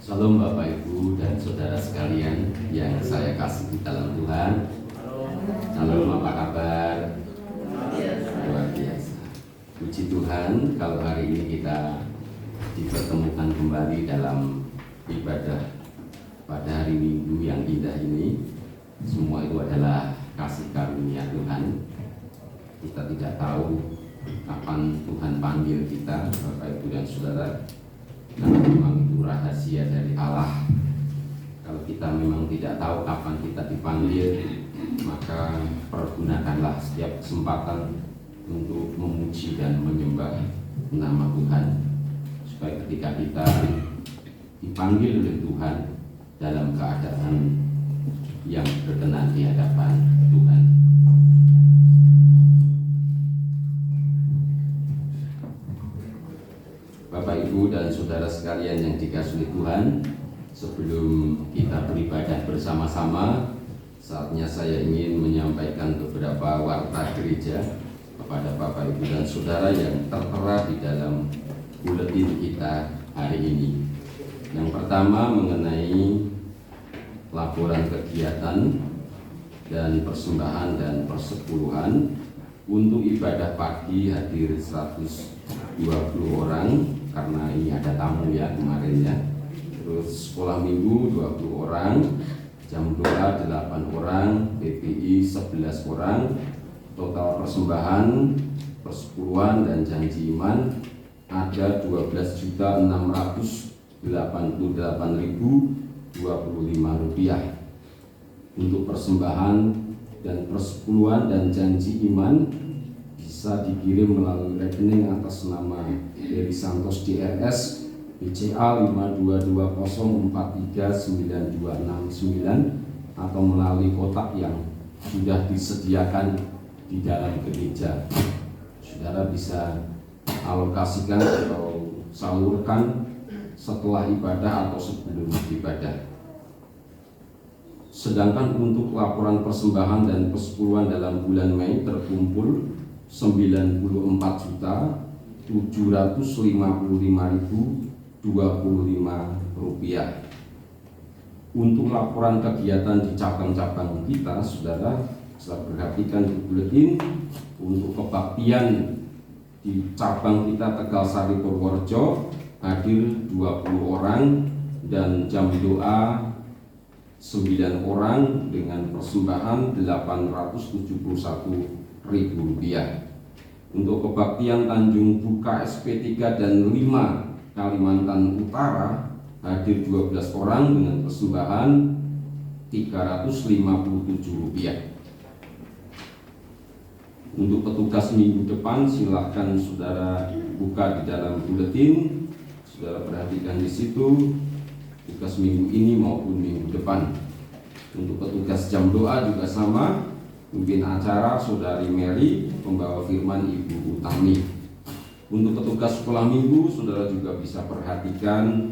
Salam Bapak Ibu dan Saudara sekalian yang saya kasih di dalam Tuhan. Salam, apa kabar? Luar biasa. Puji Tuhan kalau hari ini kita dipertemukan kembali dalam ibadah pada hari Minggu yang indah ini. Semua itu adalah kasih karunia Tuhan. Kita tidak tahu kapan Tuhan panggil kita, Bapak Ibu dan Saudara. Karena memang itu rahasia dari Allah. Kalau kita memang tidak tahu kapan kita dipanggil, maka pergunakanlah setiap kesempatan untuk memuji dan menyembah nama Tuhan, supaya ketika kita dipanggil oleh Tuhan dalam keadaan yang berkenan di hadapan Tuhan. Bapak, Ibu, dan Saudara sekalian yang dikasihi Tuhan, sebelum kita beribadah bersama-sama, saatnya saya ingin menyampaikan beberapa warta gereja kepada Bapak, Ibu, dan Saudara yang tertera di dalam buletin kita hari ini. Yang pertama mengenai laporan kegiatan dan persembahan dan persepuluhan. Untuk ibadah pagi hadir 120 orang, karena ini ada tamu ya kemarin ya. Terus sekolah minggu 20 orang, jam doa 8 orang, PPI 11 orang. Total persembahan, persepuluhan dan janji iman ada 12.688.025 rupiah. Untuk persembahan dan persepuluhan dan janji iman bisa dikirim melalui rekening atas nama Heri Santos DRS BCA 522043929 atau melalui kotak yang sudah disediakan di dalam gereja. Saudara bisa alokasikan atau salurkan setelah ibadah atau sebelum ibadah. Sedangkan untuk laporan persembahan dan persepuluhan dalam bulan Mei terkumpul 94.755.025 rupiah. Untuk laporan kegiatan di cabang-cabang kita, saudara bisa perhatikan di buletin. Untuk kebaktian di cabang kita Tegal Sari Purworejo hadir 20 orang dan jam doa 9 orang dengan persembahan Rp871.000. Untuk kebaktian Tanjung Buka SP3 dan 5 Kalimantan Utara hadir 12 orang dengan persembahan Rp357. Untuk petugas minggu depan silahkan saudara buka di dalam buletin. Saudara perhatikan di situ tugas minggu ini maupun minggu depan. Untuk petugas jam doa juga sama, pimpin acara Saudari Mary, pembawa firman Ibu Utami. Untuk petugas sekolah minggu, saudara juga bisa perhatikan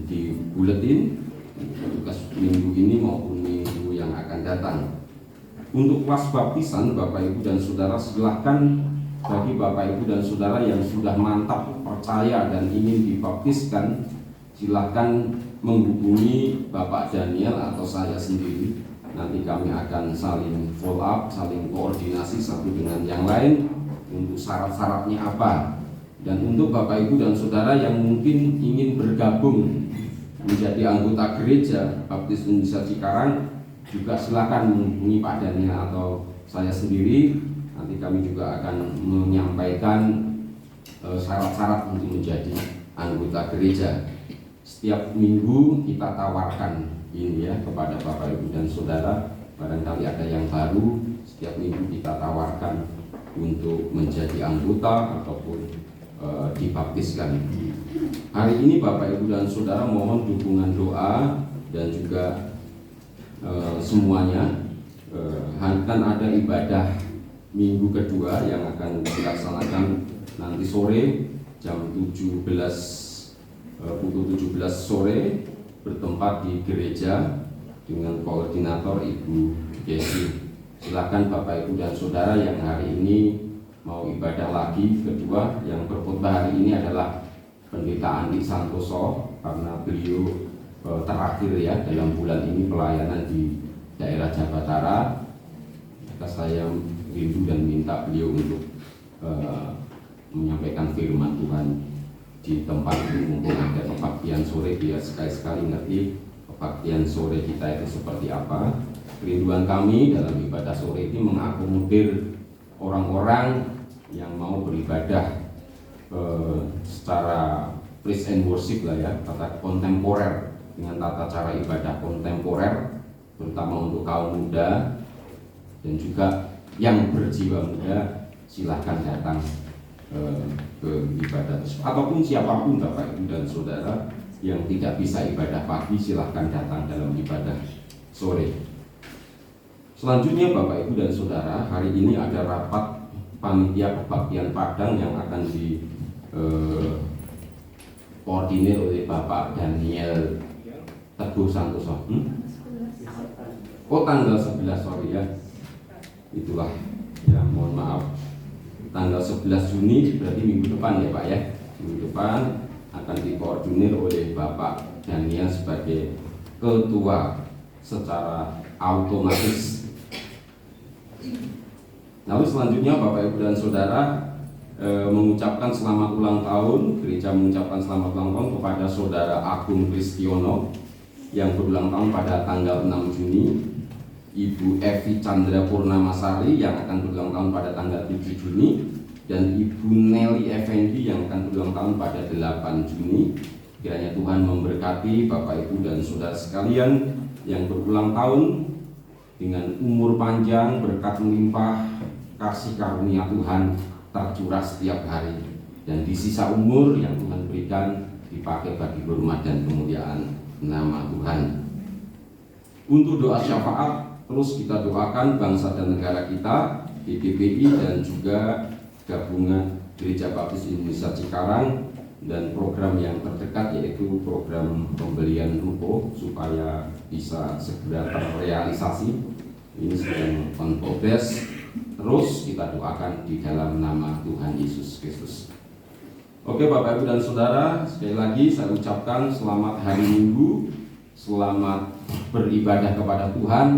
di buletin petugas minggu ini maupun minggu yang akan datang. Untuk kelas baptisan, Bapak Ibu dan Saudara, silahkan bagi Bapak Ibu dan Saudara yang sudah mantap percaya dan ingin dibaptiskan, silahkan menghubungi Bapak Daniel atau saya sendiri. Nanti kami akan saling follow up, saling koordinasi satu dengan yang lain untuk syarat-syaratnya apa. Dan untuk Bapak Ibu dan Saudara yang mungkin ingin bergabung menjadi anggota gereja Baptis Indonesia Cikarang, juga silahkan menghubungi Pak Daniel atau saya sendiri. Nanti kami juga akan menyampaikan syarat-syarat untuk menjadi anggota gereja. Setiap minggu kita tawarkan ini ya kepada Bapak Ibu dan Saudara. Barangkali ada yang baru, setiap minggu kita tawarkan untuk menjadi anggota ataupun dibaptiskan. Hari ini Bapak Ibu dan Saudara mohon dukungan doa dan juga semuanya. Akan ada ibadah minggu kedua yang akan dilaksanakan nanti sore jam 17 pukul 17 sore bertempat di gereja dengan koordinator Ibu Desi. Silakan Bapak Ibu dan Saudara yang hari ini mau ibadah lagi kedua. Yang berkhotbah hari ini adalah Pendeta Andi Santoso karena beliau terakhir ya dalam bulan ini pelayanan di daerah Jabatara. Maka saya rindu dan minta beliau untuk menyampaikan firman Tuhan di tempat ini, mumpung ada kebaktian sore, biar sekali-sekali ngerti kebaktian sore kita itu seperti apa. Kerinduan kami dalam ibadah sore ini mengakomodir orang-orang yang mau beribadah secara praise and worship lah ya, kata kontemporer, dengan tata cara ibadah kontemporer, terutama untuk kaum muda dan juga yang berjiwa muda. Silahkan datang ke ibadah tersebut, ataupun siapapun Bapak Ibu dan Saudara yang tidak bisa ibadah pagi, silahkan datang dalam ibadah sore. Selanjutnya Bapak Ibu dan Saudara, hari ini ada rapat panitia kebaktian Padang yang akan koordinir oleh Bapak Daniel Teguh Santoso. Tanggal 11 sorry ya, itulah ya, mohon maaf, tanggal 11 Juni berarti minggu depan ya Pak ya, minggu depan akan dikoordinir oleh Bapak Daniel sebagai ketua secara otomatis. Lalu selanjutnya Bapak Ibu dan Saudara, mengucapkan selamat ulang tahun, gereja mengucapkan selamat ulang tahun kepada Saudara Agung Kristiono yang berulang tahun pada tanggal 6 Juni, Ibu Evi Chandra Purnamasari yang akan berulang tahun pada tanggal 7 Juni, dan Ibu Nelly Effendi yang akan berulang tahun pada 8 Juni. Kiranya Tuhan memberkati Bapak Ibu dan Saudara sekalian yang berulang tahun dengan umur panjang, berkat melimpah, kasih karunia Tuhan tercurah setiap hari, dan di sisa umur yang Tuhan berikan dipakai bagi hormat dan kemuliaan nama Tuhan. Untuk doa syafaat, terus kita doakan bangsa dan negara kita, GBPI dan juga gabungan Gereja Baptis Indonesia Cikarang, dan program yang terdekat yaitu program pembelian ruko supaya bisa segera terrealisasi. Ini sedang on progress. Terus kita doakan di dalam nama Tuhan Yesus Kristus. Oke Bapak Ibu dan Saudara, sekali lagi saya ucapkan selamat hari Minggu, selamat beribadah kepada Tuhan.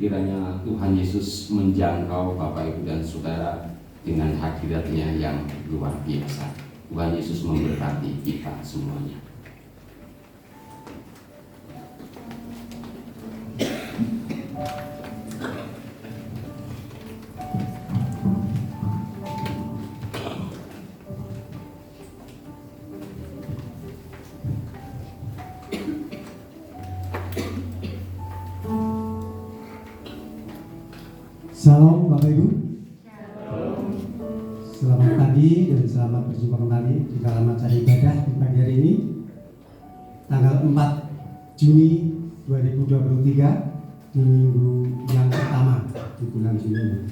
Kiranya Tuhan Yesus menjangkau Bapak Ibu dan Saudara dengan hadiratnya yang luar biasa. Tuhan Yesus memberkati kita semuanya. Salam Bapak Ibu. Selamat pagi dan selamat berjumpa kembali di dalam acara ibadah di pagi hari ini, tanggal 4 Juni 2023, di minggu yang pertama di bulan Juni.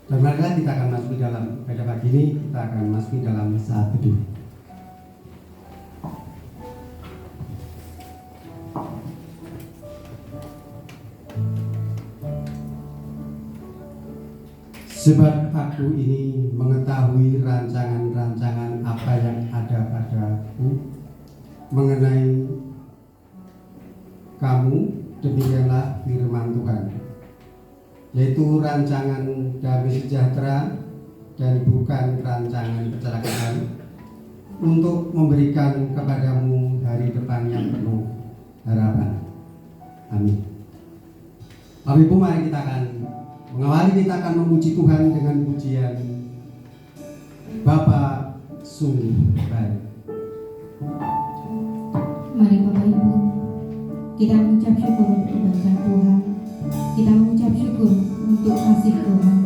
Dan marilah kita akan masuk dalam ibadah pagi ini, kita akan masuk dalam saat teduh. Sebab aku ini mengetahui rancangan-rancangan apa yang ada padaku mengenai kamu, demikianlah firman Tuhan, yaitu rancangan damai sejahtera dan bukan rancangan kecelakaan, untuk memberikan kepadamu hari depan yang penuh harapan. Amin. Bapak Ibu, mari kita akan memuji Tuhan dengan pujian Bapa sungguh baik. Mari Bapak Ibu, kita mengucap syukur untuk kebaikan Tuhan. Kita mengucap syukur untuk kasih Tuhan,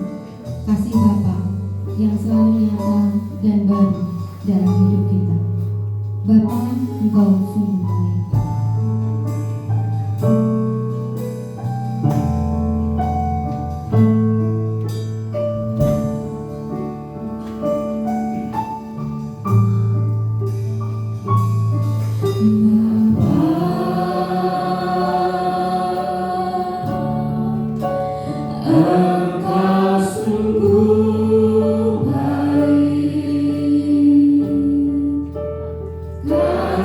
kasih Bapa yang selalu nyata dan baru dalam hidup kita. Bapa, Engkau sungguh baik.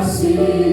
See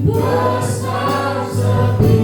Besar setiamu.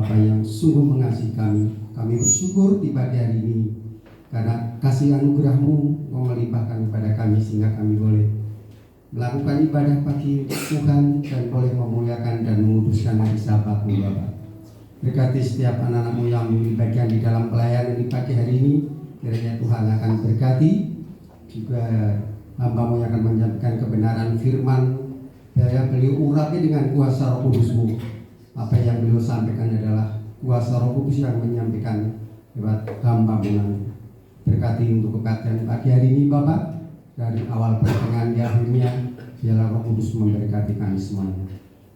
Bapa yang sungguh mengasihi kami. Kami bersyukur di pagi hari ini karena kasih anugerah-Mu Engkau melimpahkan kepada kami sehingga kami boleh melakukan ibadah pagi Tuhan dan boleh memuliakan dan menguduskan hari Sabat-Mu Bapa. Berkati setiap anak-anak-Mu yang bagian di dalam pelayanan di pagi hari ini, kiranya Tuhan akan berkati juga hamba-Mu yang akan menyampaikan kebenaran firman, biarlah beliau urapi dengan kuasa Roh Kudus-Mu. Apa yang beliau sampaikan adalah kuasa Roh Kudus yang menyampaikan lewat hamba-Mu nanti. Berkati untuk kebaktian pagi hari ini Bapak, dari awal pertengahan di akhirnya, biarlah Roh Kudus memberkati kami semuanya.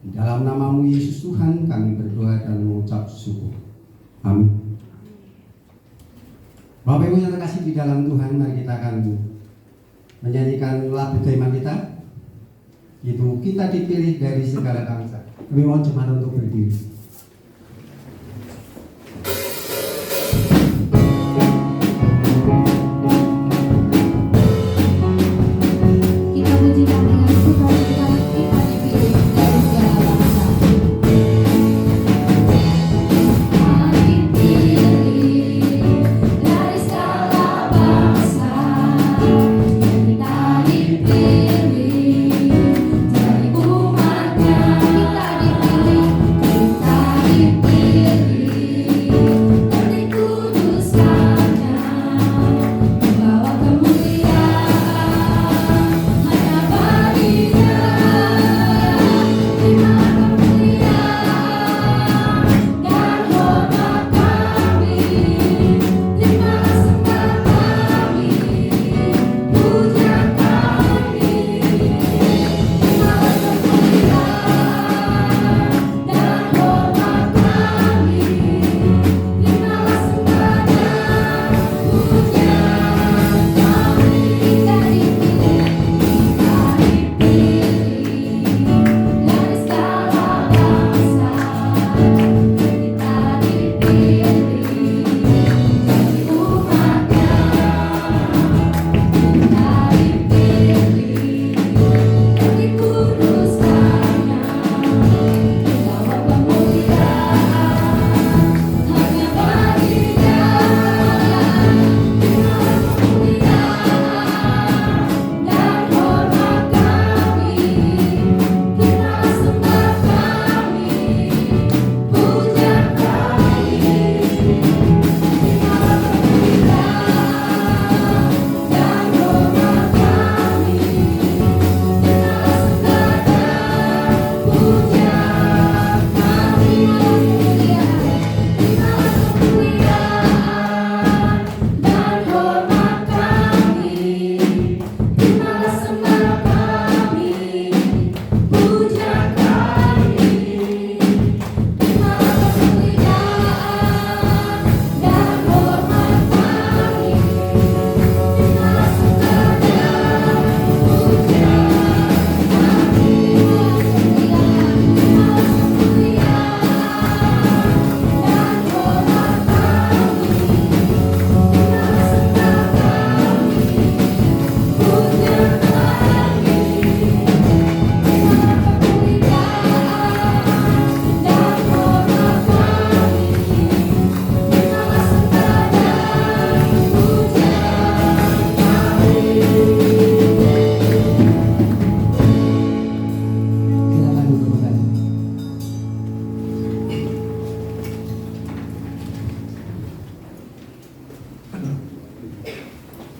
Di dalam nama-Mu Yesus Tuhan kami berdoa dan mengucap syukur. Amin. Bapak Ibu yang terkasih di dalam Tuhan, mari kita akan menyanyikan lagu tema kita, yaitu Kita Dipilih dari Segala Bangsa. Kami mohon jemaat untuk berdiri. Kita pujikan dengan sukacita, kita dipilih dari segala bangsa. Kita dipilih dari segala bangsa. Kita dipilih dari umat-Nya. Kita dipilih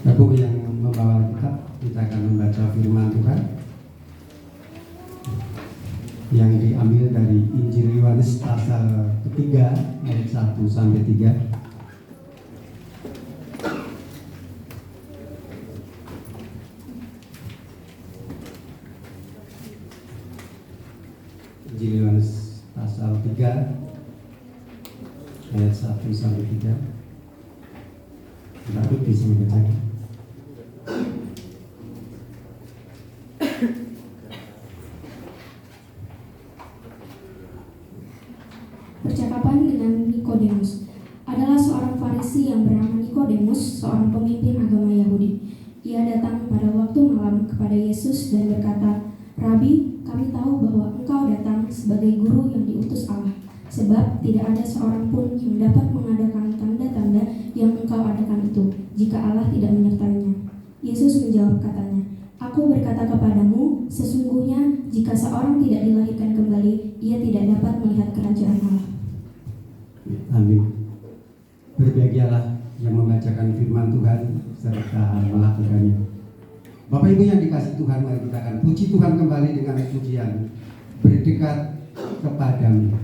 Bapak yang membawa kita akan membaca firman Tuhan yang diambil dari Injil Yohanes pasal ketiga ayat 1 sampai 3. Injil Yohanes pasal 3 ayat 1 sampai 3. Dapat bisa membacakan. Percakapan dengan Nikodemus. Adalah seorang Farisi yang bernama Nikodemus, seorang pemimpin agama Yahudi. Ia datang pada waktu malam kepada Yesus dan berkata, "Rabi, kami tahu bahwa engkau datang sebagai guru yang diutus Allah, Sebab tidak ada seorang pun yang dapat mengadakan tanda-tanda yang engkau adakan itu, jika Allah tidak menyertainya. Yesus menjawab katanya, Aku berkata kepadamu, sesungguhnya jika seorang tidak dilahirkan kembali, ia tidak dapat melihat kerajaan Allah. Amin. Berbahagialah yang membacakan firman Tuhan serta melakukannya. Bapak Ibu yang dikasih Tuhan, mari kita akan puji Tuhan kembali dengan pujian berdekat kepadamu.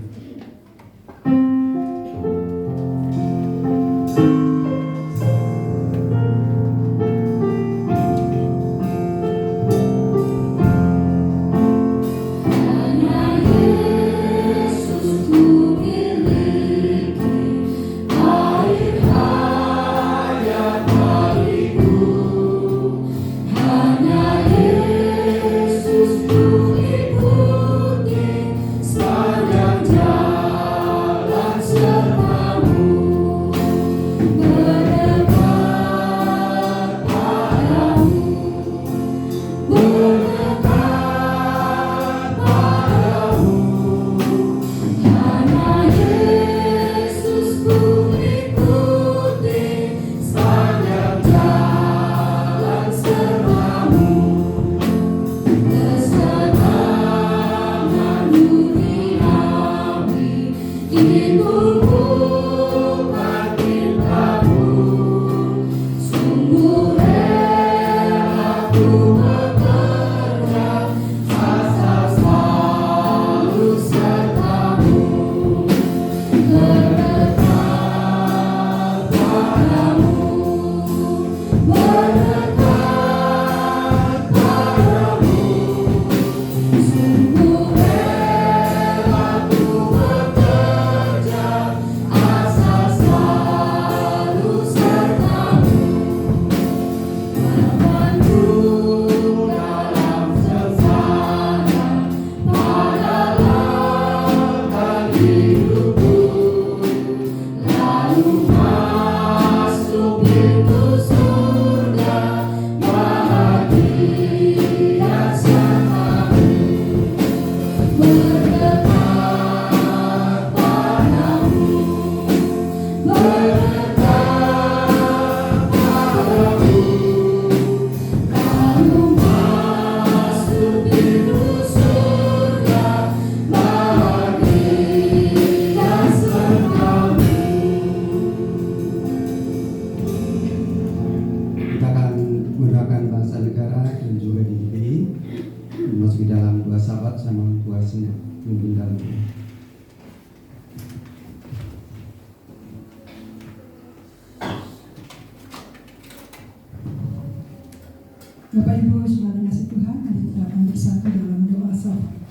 Bapak Ibu saudara kasih Tuhan, mari kita akan bersatu dalam doa syafaat.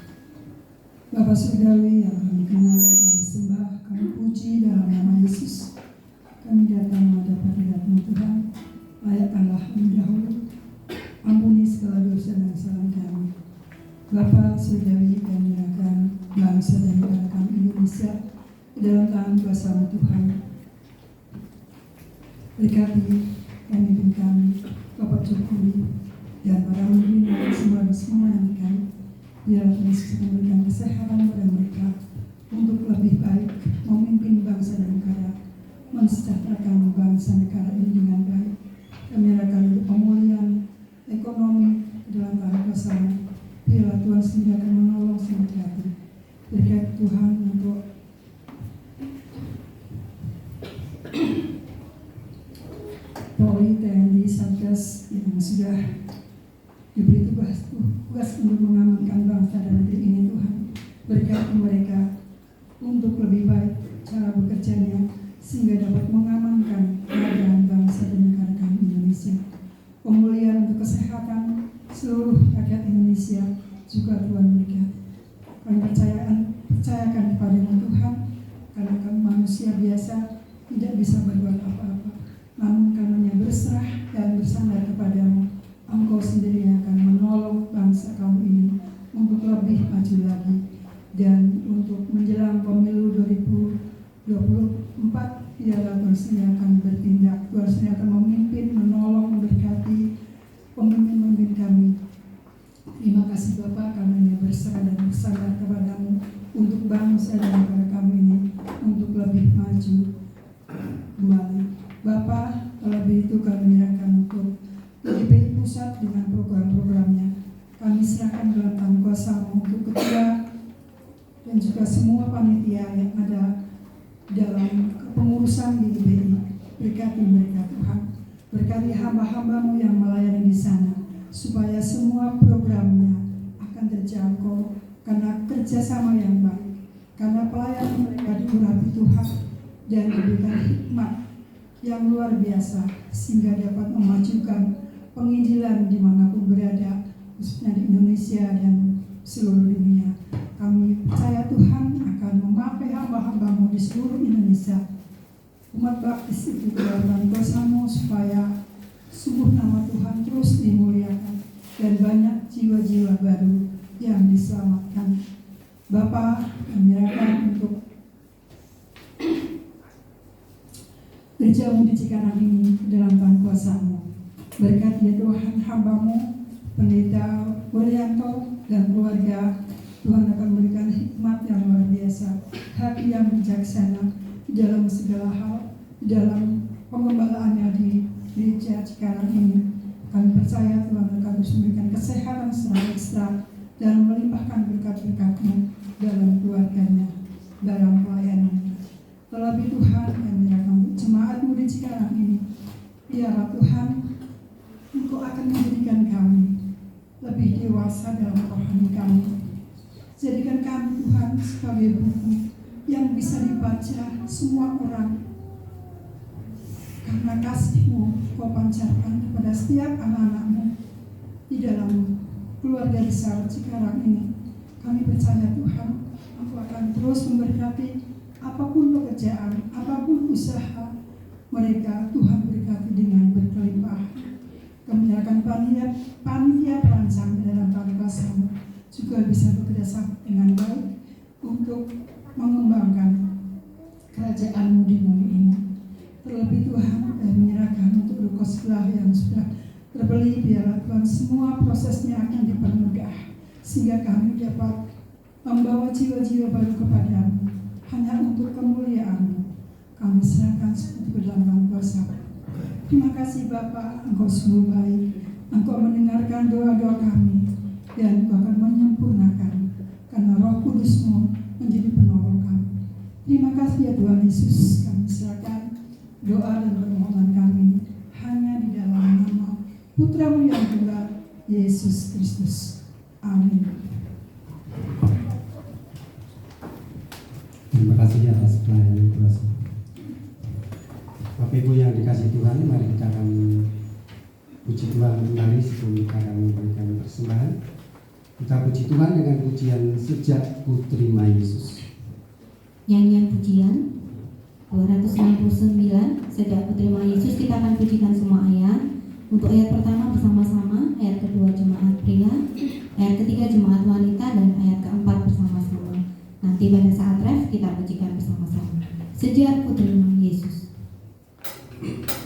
Bapa surgawi yang kami kenal, kami sembah, kami puji dalam nama Yesus. Kami datang menghadap hadirat-Mu Tuhan, layakkanlah kami dahulu, ampuni segala dosa dan kesalahan kami. Bapa surgawi, kami menyerahkan bangsa dan negara kami Indonesia ke dalam tangan kuasa-Mu Tuhan. Berkati pemimpin kami, Bapak Jokowi, dan para pemimpin yang semua melayani, biarlah Yesus memberikan kesehatan kepada mereka untuk lebih baik memimpin bangsa dan negara, mensejahterakan bangsa negara ini dengan baik. Kami menyerahkan pemulihan ekonomi dalam tangan kuasa-Mu. Biarlah Tuhan sendiri akan menolong senantiasa. Berkat Tuhan untuk Polri, TNI, Satgas yang sudah diberi tugas untuk mengamankan bangsa dan negeri ini Tuhan. Berkati mereka untuk lebih baik cara bekerjanya sehingga dapat mengamankan keadaan bangsa dan negara kami Indonesia. Pemulihan untuk kesehatan seluruh rakyat Indonesia juga Tuhan berkati. Kami percayakan kepada-Mu Tuhan, karena kami manusia biasa tidak bisa berbuat apa-apa. Namun karena berserah dan bersandar kepadamu, Engkau sendiri yang akan menolong bangsa kamu ini untuk lebih maju lagi. Dan untuk menjelang pemilu 2024, biarlah Tuhan sendiri akan bertindak. Tuhan sendiri akan memimpin, menolong, memberkati pemimpin-pemimpin kami. Terima kasih Bapak, kami berserah dan bersandar kepadamu untuk bangsa dan negara kami ini. lebih maju kembali. Bapak, terlebih itu kami menyerahkan untuk GPI Pusat dengan program-programnya. Kami serahkan dalam tangan kuasa untuk ketua dan juga semua panitia yang ada dalam kepengurusan di GPI. Berkati mereka Tuhan, berkati hamba-hambamu yang melayani di sana, supaya semua programnya akan terjangkau karena kerjasama yang baik, karena pelayanan mereka diurapi Tuhan dan diberikan hikmat yang luar biasa sehingga dapat memajukan penginjilan dimanapun berada, khususnya di Indonesia dan seluruh dunia. Kami percaya Tuhan akan memakai hamba-hambamu di seluruh Indonesia, umat baptis itu dalam kuasa-Mu, supaya sungguh nama Tuhan terus dimuliakan dan banyak jiwa-jiwa baru yang diselamatkan. Bapa, kami menyerahkan untuk gereja-Mu di Cikarang ini dalam tangan kuasa-Mu. Berkati ya Tuhan hamba-Mu, Pendeta Wuryanto dan keluarga. Tuhan akan memberikan hikmat yang luar biasa, hati yang bijaksana di dalam segala hal, di dalam pengembalaannya di gereja Cikarang ini. Kami percaya Tuhan akan terus memberikan kesehatan secara ekstra dan melimpahkan berkat-berkat-Mu dalam keluarganya, dalam pelayanannya. Terlebih Tuhan, kami menyerahkan jemaat-Mu di Cikarang ini. Biarlah Tuhan, Engkau akan menjadikan kami lebih dewasa dalam rohani kami. Jadikan kami Tuhan sebagai buku yang bisa dibaca semua orang. Karena kasih-Mu Kau pancarkan kepada setiap anak-anak-Mu di dalam keluarga besar Cikarang ini. Kami percaya Tuhan, Engkau akan terus memberkati apapun pekerjaan, apapun usaha mereka. Tuhan berkati dengan berkelimpahan. Kami akan panitia perancang dalam tangan kuasa-Mu juga bisa bekerjasama dengan baik untuk mengembangkan kerajaan-Mu di bumi ini. Terlebih Tuhan, kami menyerahkan untuk ruko sebelah yang sudah terbeli. Biarlah Tuhan semua prosesnya akan dipermudah sehingga kami dapat membawa jiwa-jiwa baru kepada-Mu hanya untuk kemuliaan-Mu. Kami serahkan seperti dalam kuasa. Terima kasih Bapa, Engkau sungguh baik. Engkau mendengarkan doa-doa kami dan Engkau akan menyempurnakan karena Roh Kudus-Mu menjadi penolong kami. Terima kasih ya Tuhan Yesus. Kami serahkan doa dan permohonan kami hanya di dalam nama Putra-Mu yang tunggal, Yesus Kristus. Amin. Terima kasih atas pelayanan kuasa. Bapak Ibu yang dikasih Tuhan, mari kita akan puji Tuhan kembali sebelum kita akan memberikan persembahan. Kita puji Tuhan dengan pujian Sejak Ku Terima Yesus. Nyanyian pujian 269, Sejak Ku Terima Yesus. Kita akan pujikan semua ayat. Untuk ayat pertama bersama-sama, ayat kedua jemaat pria, ayat ketiga jemaat wanita, dan ayat keempat bersama-sama. Nanti pada saat ref kita pujikan bersama-sama. Sejak Ku Terima Yesus. Sejak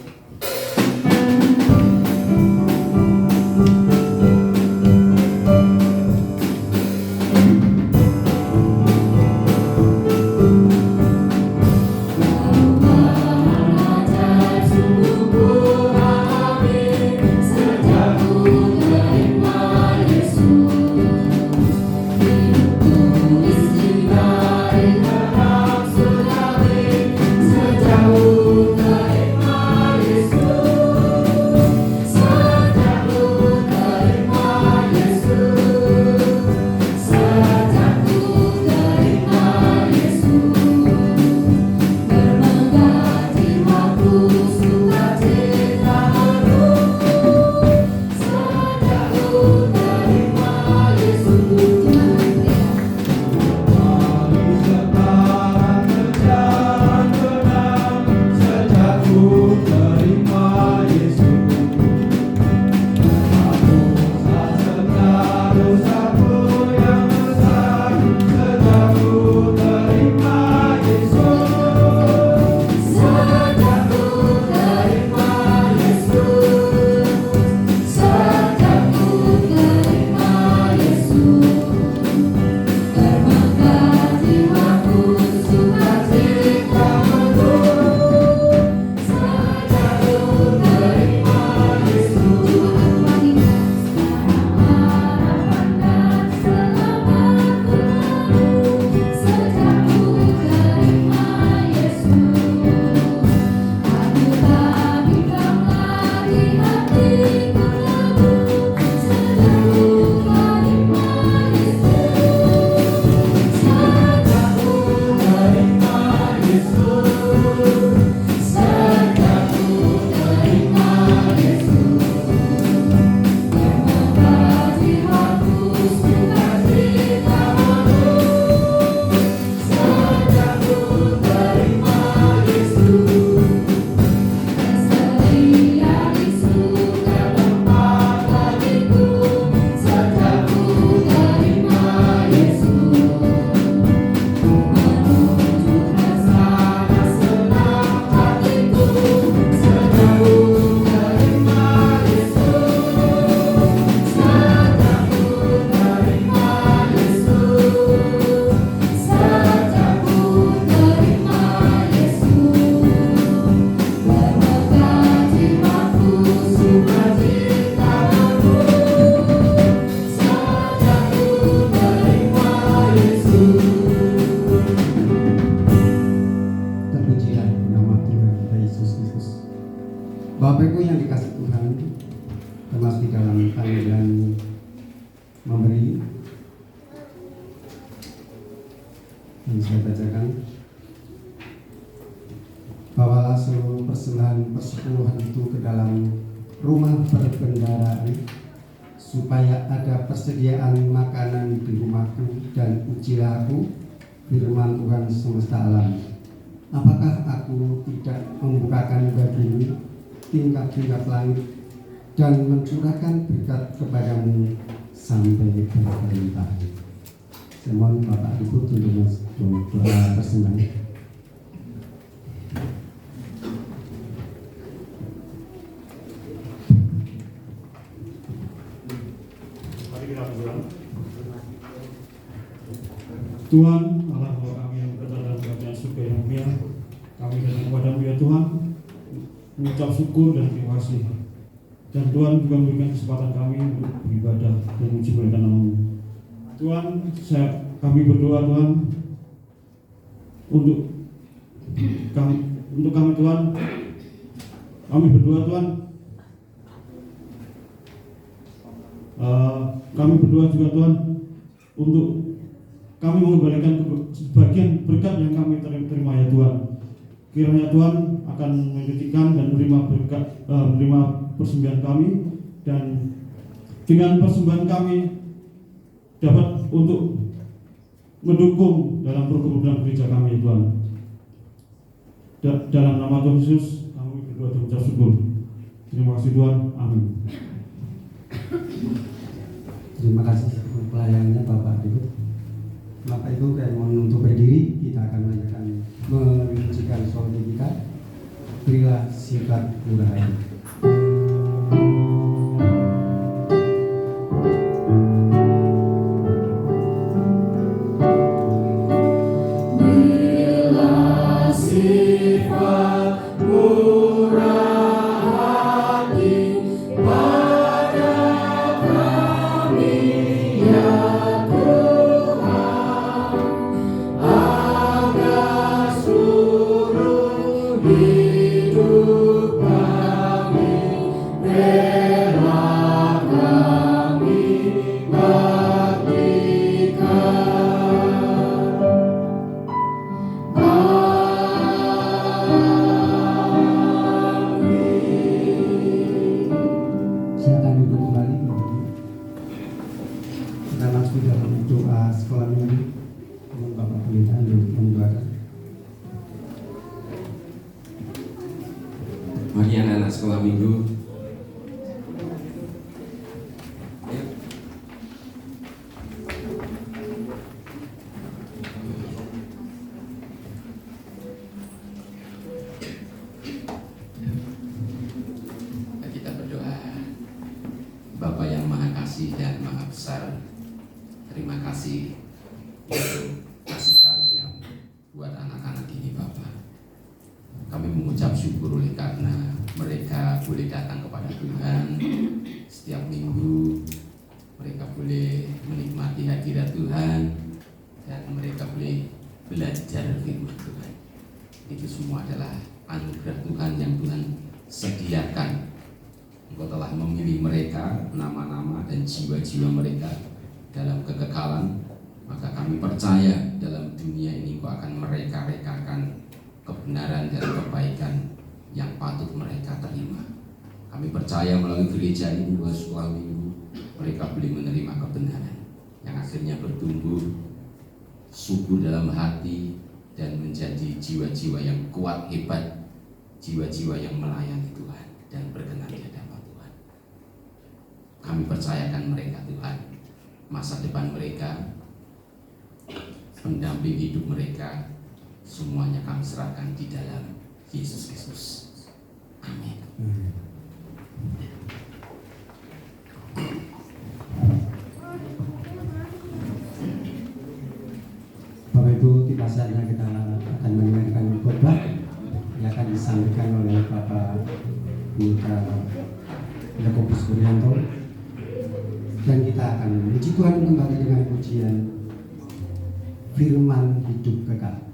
Bapak Ibu yang dikasih Tuhan, termasuk di dalam panggilan memberi, yang saya bacakan, bawalah seluruh persembahan persepuluhan itu ke dalam rumah perbendaharaan, supaya ada persediaan makanan di rumahku, dan ujilah aku firman Tuhan semesta alam. Apakah aku tidak membukakan bagimu tingkat-tingkat langit dan mencurahkan berkat kepadamu sampai berkali-kali? Saya mohon Bapak Ibu tunduk doa persembahan. Mari kita berdoa. Tuhan Allah Bapa kami yang berada dalam kerajaan surga yang mulia, kami datang kepadamu ya Tuhan, mengucap syukur dan terima kasih. Dan Tuhan juga memberikan kesempatan kami untuk beribadah dan memuji nama-Mu. Tuhan, kami berdoa Tuhan untuk kami Tuhan, kami berdoa Tuhan, kami berdoa juga Tuhan untuk kami mengembalikan sebagian berkat yang kami terima ya Tuhan. Kiranya Tuhan akan menyucikan dan menerima berkat, menerima persembahan kami, dan dengan persembahan kami dapat untuk mendukung dalam program gereja kami ya Tuhan. Dalam nama Tuhan Yesus kami berdoa dan mengucap syukur. Terima kasih Tuhan. Amin. Terima kasih pelayanannya Bapak Ibu. Bapak Ibu, saya mohon untuk berdiri. Kita akan menunjukkan solusi kita. Berilah sifat murah hati. Mari anak-anak sekolah minggu. Kita berdoa. Bapa yang Maha Kasih dan Maha Besar, terima kasih untuk kasih karunia buat anak-anak ini Bapa. Kami mengucap syukur oleh karena mereka boleh datang kepada Tuhan setiap minggu, mereka boleh menikmati hadirat Tuhan, dan mereka boleh belajar firman Tuhan. Itu semua adalah anugerah Tuhan yang Tuhan sediakan. Engkau telah memilih mereka, nama-nama dan jiwa-jiwa mereka dalam kekekalan. Maka kami percaya dalam dunia ini Engkau akan mereka-rekakan kebenaran dan kebaikan yang patut mereka terima. Kami percaya melalui gereja ini, melalui sekolah minggu, mereka boleh menerima kebenaran yang akhirnya bertumbuh subur dalam hati dan menjadi jiwa-jiwa yang kuat, hebat, jiwa-jiwa yang melayani Tuhan dan berkenan di hadapan Tuhan. Kami percayakan mereka Tuhan, masa depan mereka, pendamping hidup mereka, semuanya kami serahkan di dalam Yesus Kristus. Amin. Bapak Ibu, tiba saatnya kita akan mendengarkan khotbah yang akan disampaikan oleh Bapak Mika Yakobus Suryanto, dan kita akan memuji Tuhan kembali dengan pujian firman hidup kekal.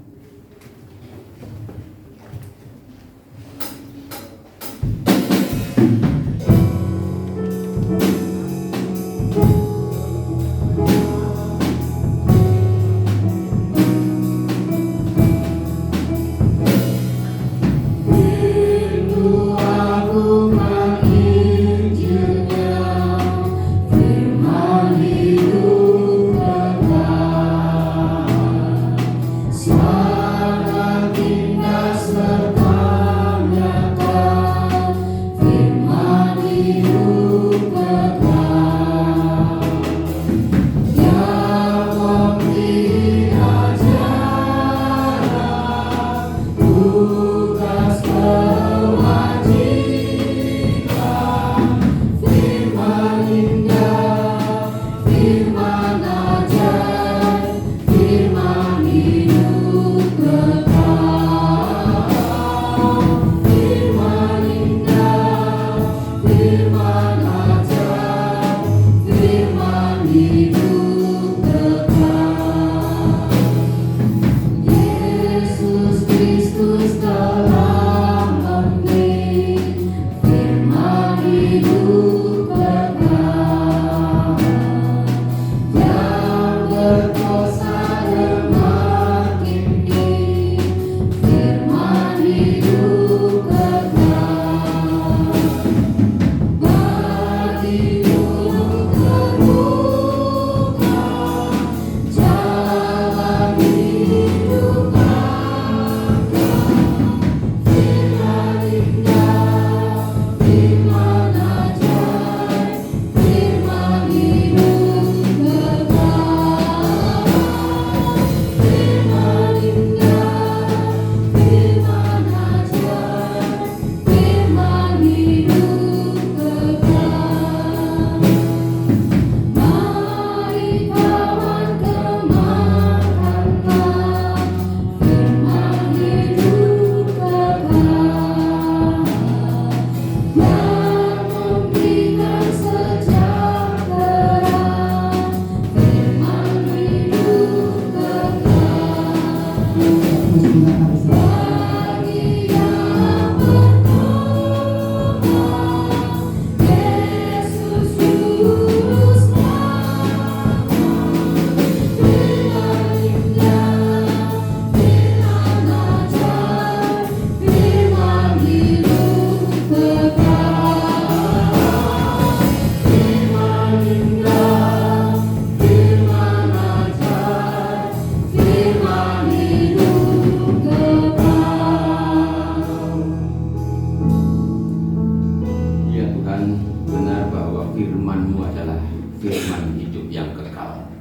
firman hidup yang kekal.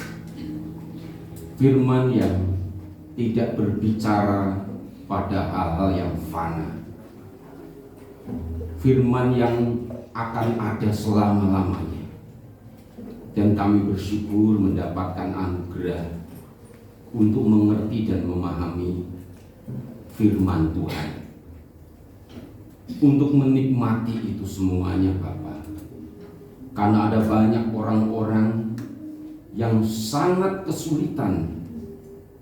Firman yang tidak berbicara pada hal-hal yang fana. Firman yang akan ada selama-lamanya. Dan kami bersyukur mendapatkan anugerah untuk mengerti dan memahami firman Tuhan. Untuk menikmati itu semuanya Bapak. Karena ada banyak orang-orang yang sangat kesulitan,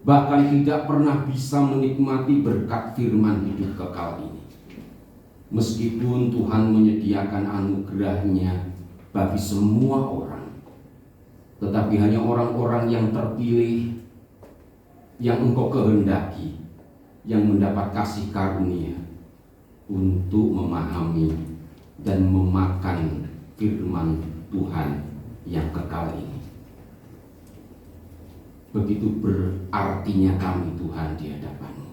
bahkan tidak pernah bisa menikmati berkat firman hidup kekal ini. Meskipun Tuhan menyediakan anugerahnya bagi semua orang, tetapi hanya orang-orang yang terpilih, yang Engkau kehendaki, yang mendapat kasih karunia untuk memahami dan memakan firman Tuhan yang kekal ini. Begitu berartinya kami Tuhan di hadapan-Mu.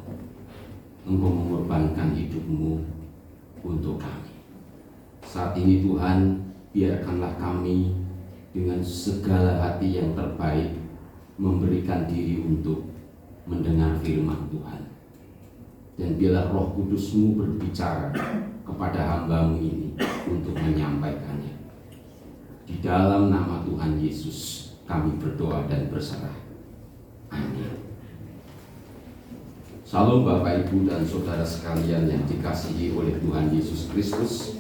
Engkau mengorbankan hidup-Mu untuk kami. Saat ini Tuhan, biarkanlah kami dengan segala hati yang terbaik memberikan diri untuk mendengar firman Tuhan. Dan biarlah Roh Kudus-Mu berbicara kepada hamba-Mu ini untuk menyampaikannya. Di dalam nama Tuhan Yesus kami berdoa dan berserah. Amin. Salam Bapak Ibu dan Saudara sekalian yang dikasihi oleh Tuhan Yesus Kristus.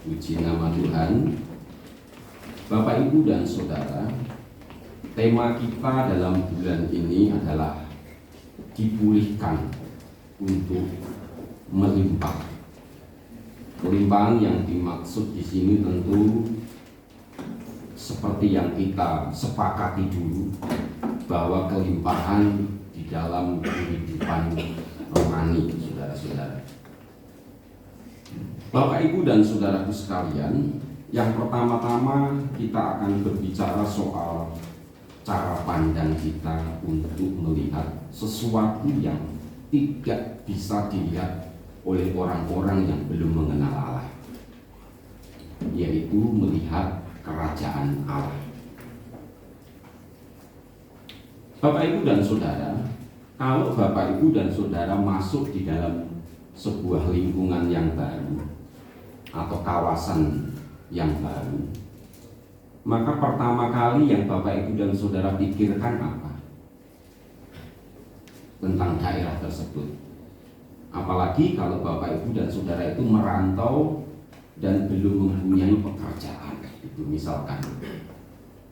Puji nama Tuhan. Bapak Ibu dan Saudara, tema kita dalam bulan ini adalah dipulihkan untuk melimpah. Kelimpahan yang dimaksud di sini tentu seperti yang kita sepakati dulu, bahwa kelimpahan di dalam kehidupan rohani, saudara-saudara. Bapak Ibu dan saudaraku sekalian, yang pertama-tama kita akan berbicara soal cara pandang kita untuk melihat sesuatu yang tidak bisa dilihat oleh orang-orang yang belum mengenal Allah, yaitu melihat kerajaan Allah. Bapak Ibu dan Saudara, kalau Bapak Ibu dan Saudara masuk di dalam sebuah lingkungan yang baru atau kawasan yang baru, maka pertama kali yang Bapak Ibu dan Saudara pikirkan apa? Tentang daerah tersebut. Apalagi kalau Bapak Ibu dan Saudara itu merantau dan belum mempunyai pekerjaan, itu misalkan.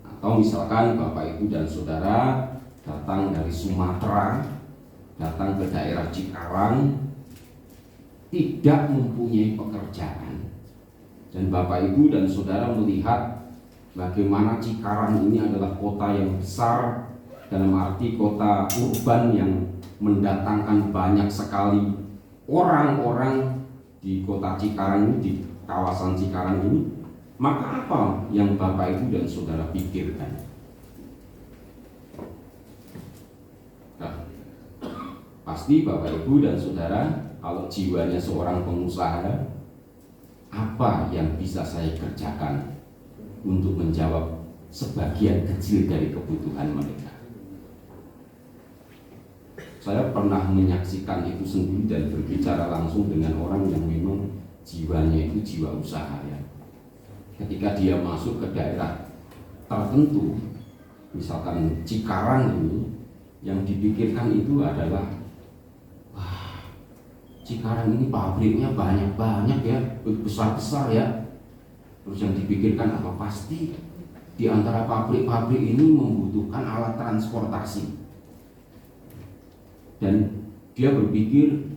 Atau misalkan Bapak Ibu dan Saudara datang dari Sumatera, datang ke daerah Cikarang, tidak mempunyai pekerjaan, dan Bapak Ibu dan Saudara melihat bagaimana Cikarang ini adalah kota yang besar, dalam arti kota urban yang mendatangkan banyak sekali orang-orang di kota Cikarang ini, di kawasan Cikarang ini, maka apa yang Bapak Ibu dan Saudara pikirkan? Nah, pasti Bapak Ibu dan Saudara, kalau jiwanya seorang pengusaha, apa yang bisa saya kerjakan untuk menjawab sebagian kecil dari kebutuhan mereka? Saya pernah menyaksikan itu sendiri dan berbicara langsung dengan orang yang memang jiwanya itu jiwa usaha, ya. Ketika dia masuk ke daerah tertentu, misalkan Cikarang ini, yang dipikirkan itu adalah, wah, Cikarang ini pabriknya banyak-banyak ya, besar-besar ya. Terus yang dipikirkan apa? Pasti di antara pabrik-pabrik ini membutuhkan alat transportasi. Dan dia berpikir,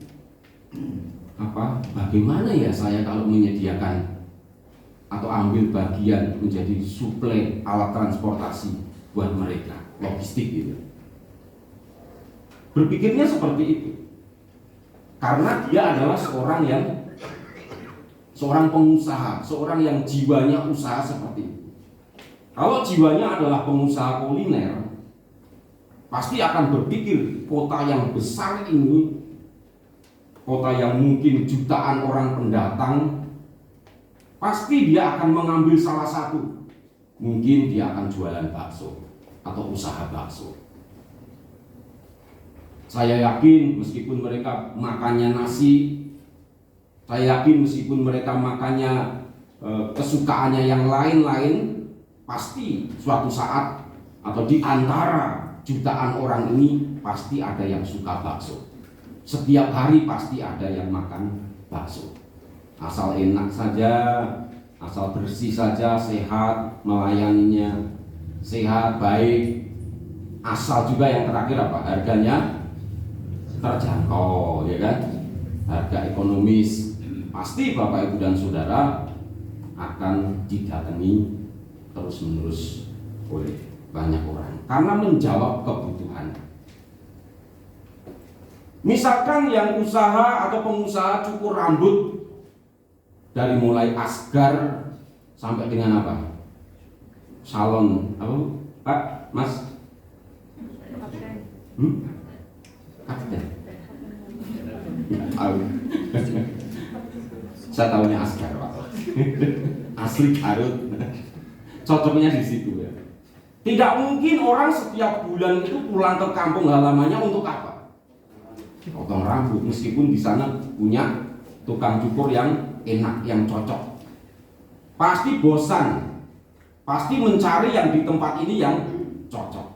bagaimana ya saya kalau menyediakan atau ambil bagian menjadi suplai alat transportasi buat mereka, logistik gitu. Berpikirnya seperti itu karena dia adalah seorang pengusaha, seorang yang jiwanya usaha seperti itu. Kalau jiwanya adalah pengusaha kuliner, pasti akan berpikir kota yang besar ini, kota yang mungkin jutaan orang pendatang, pasti dia akan mengambil salah satu mungkin dia akan jualan bakso atau usaha bakso. Saya yakin meskipun mereka makannya nasi, saya yakin meskipun mereka makannya kesukaannya yang lain-lain, pasti suatu saat atau di antara jutaan orang ini pasti ada yang suka bakso. Setiap hari pasti ada yang makan bakso. Asal enak saja, asal bersih saja, sehat, melayaninya sehat, baik. Asal juga yang terakhir apa? Harganya terjangkau, ya kan? Harga ekonomis. Pasti Bapak Ibu dan Saudara akan didatangi terus-menerus oleh banyak orang karena menjawab kebutuhan. Misalkan yang usaha atau pengusaha cukur rambut dari mulai asgar sampai dengan apa? Salon apa? Pak, Mas? Kapten. Saya tahunya asgar, Pak. Asli Garut. Cocoknya di situ ya. Tidak mungkin orang setiap bulan itu pulang ke kampung halamannya untuk apa? Potong rambut, meskipun di sana punya tukang cukur yang enak, yang cocok. Pasti bosan, pasti mencari yang di tempat ini yang cocok.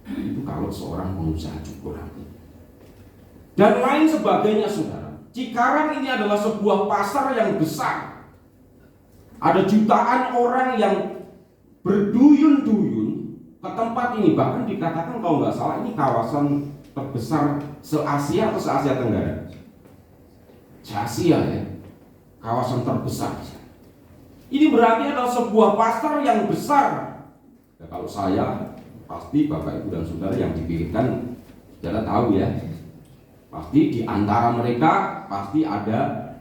Itu kalau seorang pengusaha cukur rambut. Dan lain sebagainya, saudara. Cikarang ini adalah sebuah pasar yang besar. Ada jutaan orang yang berduyun-duyun ke tempat ini. Bahkan dikatakan kalau nggak salah ini kawasan terbesar se-Asia atau se-Asia Tenggara. Se-Asia ya, kawasan terbesar. Ini berarti adalah sebuah pasar yang besar. Ya, kalau saya pasti Bapak Ibu dan Saudara yang dipikirkan, saudara tahu ya. Pasti di antara mereka pasti ada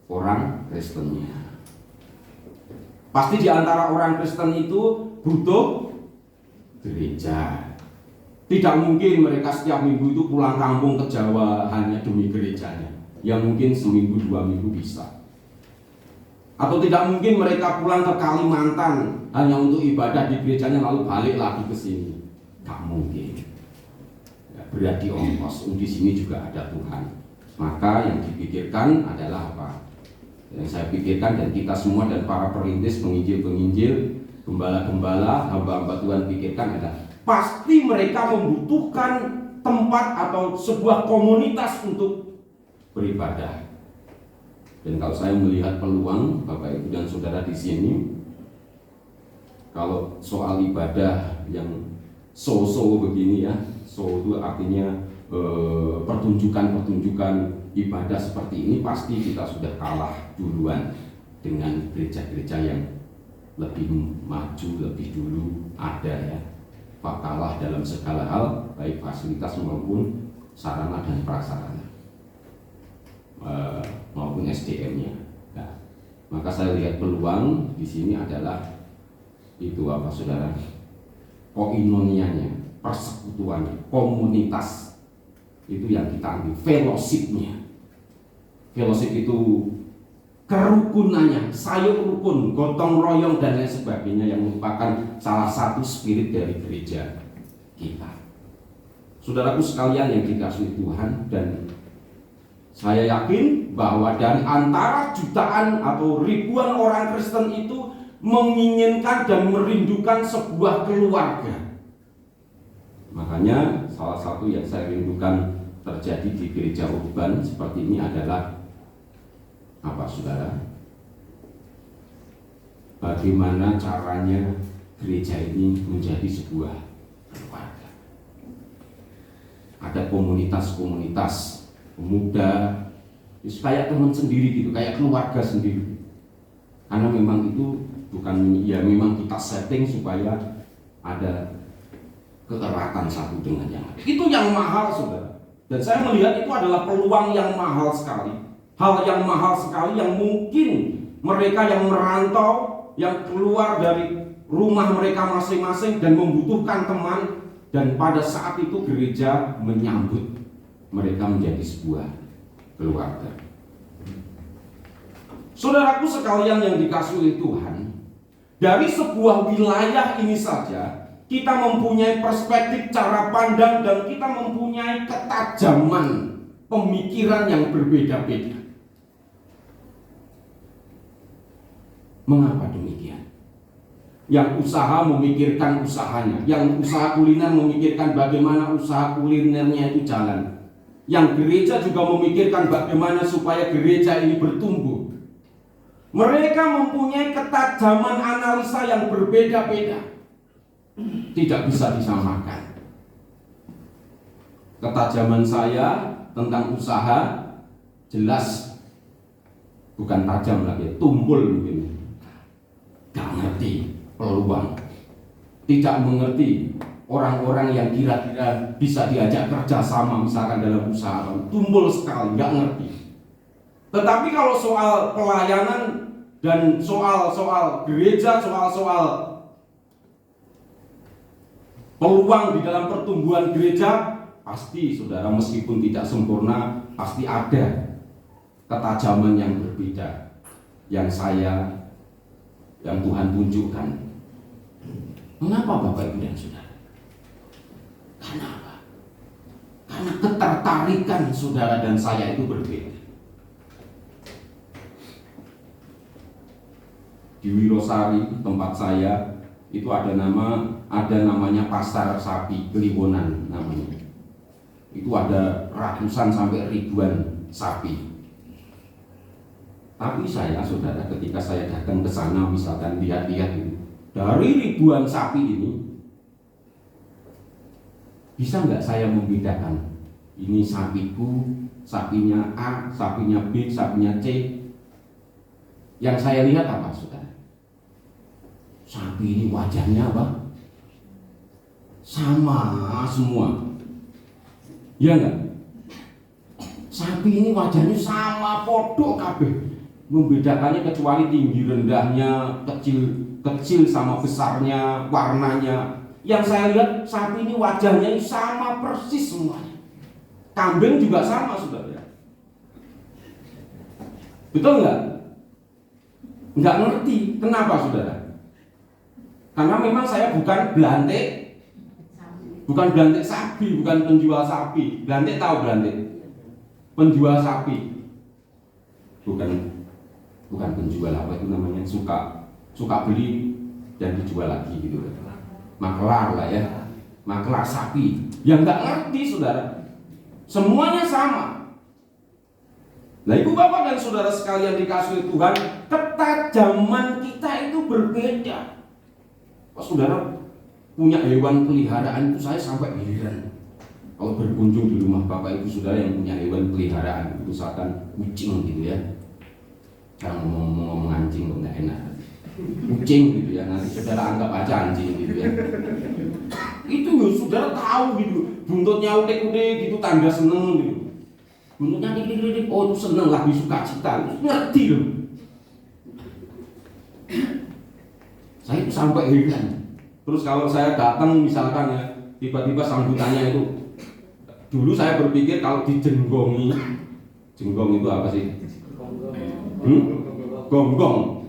orang Kristennya. Pasti di antara orang Kristen itu butuh gereja. Tidak mungkin mereka setiap minggu itu pulang kampung ke Jawa hanya demi gerejanya. Ya mungkin seminggu 2 minggu bisa. Atau tidak mungkin mereka pulang ke Kalimantan hanya untuk ibadah di gerejanya lalu balik lagi ke sini. Tak mungkin. Berat di ongkos, di sini juga ada Tuhan. Maka yang dipikirkan adalah apa? Yang saya pikirkan dan kita semua dan para perintis, penginjil-penginjil, gembala-gembala, hamba-hamba Tuhan pikirkan adalah pasti mereka membutuhkan tempat atau sebuah komunitas untuk beribadah. Dan kalau saya melihat peluang Bapak Ibu dan Saudara di sini, kalau soal ibadah yang so-so begini ya, so itu artinya pertunjukan-pertunjukan ibadah seperti ini pasti kita sudah kalah duluan dengan gereja-gereja yang lebih maju, lebih dulu ada ya. Pak kalah dalam segala hal, baik fasilitas maupun sarana dan prasarana maupun SDM-nya. Nah, maka saya lihat peluang di sini adalah itu apa saudara? Koinonianya, persekutuannya, komunitas itu yang kita ambil, fellowship-nya. Fellowship itu kerukunannya, sayur rukun, gotong royong dan lain sebagainya yang merupakan salah satu spirit dari gereja kita. Saudaraku sekalian yang dikasihi Tuhan, dan saya yakin bahwa dari antara jutaan atau ribuan orang Kristen itu menginginkan dan merindukan sebuah keluarga. Makanya salah satu yang saya rindukan terjadi di gereja urban seperti ini adalah apa saudara? Bagaimana caranya gereja ini menjadi sebuah keluarga. Ada komunitas-komunitas pemuda, kayak teman sendiri gitu, kayak keluarga sendiri. Karena memang itu bukan ya memang kita setting supaya ada keeratan satu dengan yang lain. Itu yang mahal saudara. Dan saya melihat itu adalah peluang yang mahal sekali. Hal yang mahal sekali yang mungkin mereka yang merantau, yang keluar dari rumah mereka masing-masing dan membutuhkan teman, dan pada saat itu gereja menyambut mereka menjadi sebuah keluarga. Saudaraku sekalian yang dikasihi Tuhan, Dari sebuah wilayah ini saja kita mempunyai perspektif cara pandang dan kita mempunyai ketajaman pemikiran yang berbeda-beda. Mengapa demikian? Yang usaha memikirkan usahanya, yang usaha kuliner memikirkan bagaimana usaha kulinernya itu jalan. Yang gereja juga memikirkan bagaimana supaya gereja ini bertumbuh. Mereka mempunyai ketajaman analisa yang berbeda-beda. Tidak bisa disamakan. Ketajaman saya tentang usaha jelas bukan tajam lagi, tumpul mungkin. Gak ngerti peluang, tidak mengerti orang-orang yang kira-kira bisa diajak kerja sama misalkan dalam usaha, tumpul sekali, gak ngerti. Tetapi kalau soal pelayanan dan soal gereja, soal peluang di dalam pertumbuhan gereja, pasti saudara meskipun tidak sempurna, pasti ada ketajaman yang berbeda yang Tuhan tunjukkan. Mengapa Bapak Ibu dan Saudara? Karena apa? Karena ketertarikan saudara dan saya itu berbeda. Di Wirosari tempat saya itu ada namanya Pasar Sapi Kliwonan namanya. Itu ada ratusan sampai ribuan sapi. Tapi saya, saudara, ketika saya datang ke sana misalkan lihat-lihat ini, dari ribuan sapi ini, bisa nggak saya membedakan? Ini sapiku, sapinya A, sapinya B, sapinya C. Yang saya lihat apa, saudara? Sapi ini wajahnya apa? Sama semua. Ya enggak? Sapi ini wajahnya sama, podo kabeh. Membedakannya kecuali tinggi rendahnya, kecil sama besarnya, warnanya. Yang saya lihat sapi ini wajahnya sama persis semuanya. Kambing juga sama, saudara. Betul nggak? Nggak ngerti. Kenapa, saudara? Karena memang saya bukan belantik sapi, bukan penjual sapi. Belantik tahu belantik? Penjual sapi. Bukan penjual apa itu namanya, suka beli dan dijual lagi gitu. Maklar lah ya, maklar sapi. Yang nggak ngerti, saudara. Semuanya sama. Nah, ibu bapak dan saudara sekalian dikasihi Tuhan, ketajaman kita itu berbeda. Pak saudara punya hewan peliharaan itu saya sampai heran. Kalau berkunjung di rumah bapak ibu saudara yang punya hewan peliharaan, misalkan kucing gitu ya. Sekarang ngomong anjing kok nggak enak. Kucing gitu ya, nanti saudara anggap aja anjing gitu ya. Itu saudara tahu gitu, buntutnya udik-udik gitu, tanda seneng gitu. Buntutnya dik-dik, oh itu seneng, lagi suka cita, ngerti loh. Saya itu sampai heran. Terus kalau saya datang misalkan ya, tiba-tiba sambutannya itu, dulu saya berpikir kalau dijenggongi, jenggong itu apa sih? Gonggong,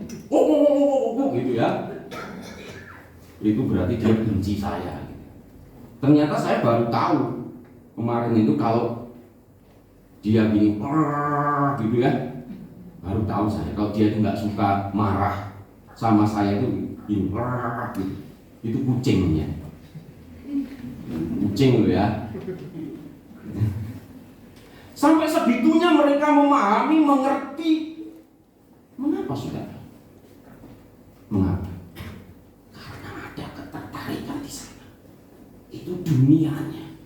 gitu ya. Itu berarti dia benci saya. Ternyata saya baru tahu kemarin itu kalau dia gini, gitu ya. Baru tahu saya kalau dia itu nggak suka marah sama saya itu gini, gitu. Itu kucingnya. Kucing loh ya. Sampai segitunya mereka memahami, mengerti. Mengapa, saudara? Mengapa? Karena ada ketertarikan di sana. Itu dunianya.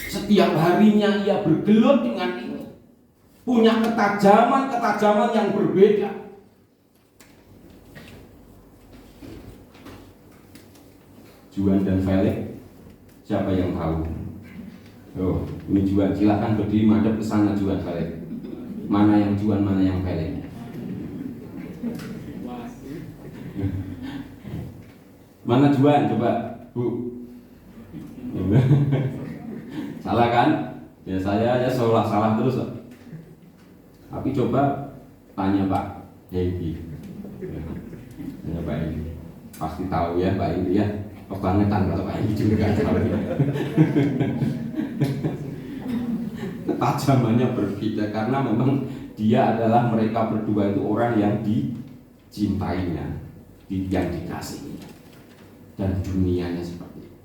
Setiap harinya ia bergelut dengan ini. Punya ketajaman yang berbeda. Juan dan Felix, siapa yang tahu? Oh, ini Juan, silakan berdiri madep ke sana Juan Felix. Mana yang Juan, mana yang Felix? Mana Juan, coba Bu. Salah kan? Ya saya ya salah terus. Tapi coba tanya Pak Hedi. Ya, Pak Indi pasti tahu ya, Pak Indi ya. Kebangetan kalau Pak Indi juga nggak tahu ya. Ketajamannya berbeda karena memang dia adalah, mereka berdua itu orang yang dicintainya, yang dikasihi, dan dunianya seperti itu.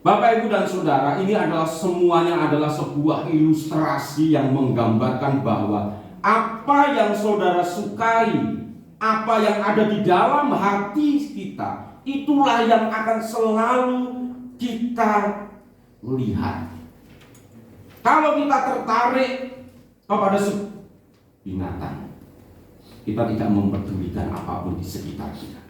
Bapak, Ibu, dan Saudara, ini adalah semuanya adalah sebuah ilustrasi yang menggambarkan bahwa apa yang saudara sukai, apa yang ada di dalam hati kita, itulah yang akan selalu kita lihat. Kalau kita tertarik kepada binatang, kita tidak mempedulikan apapun di sekitar kita,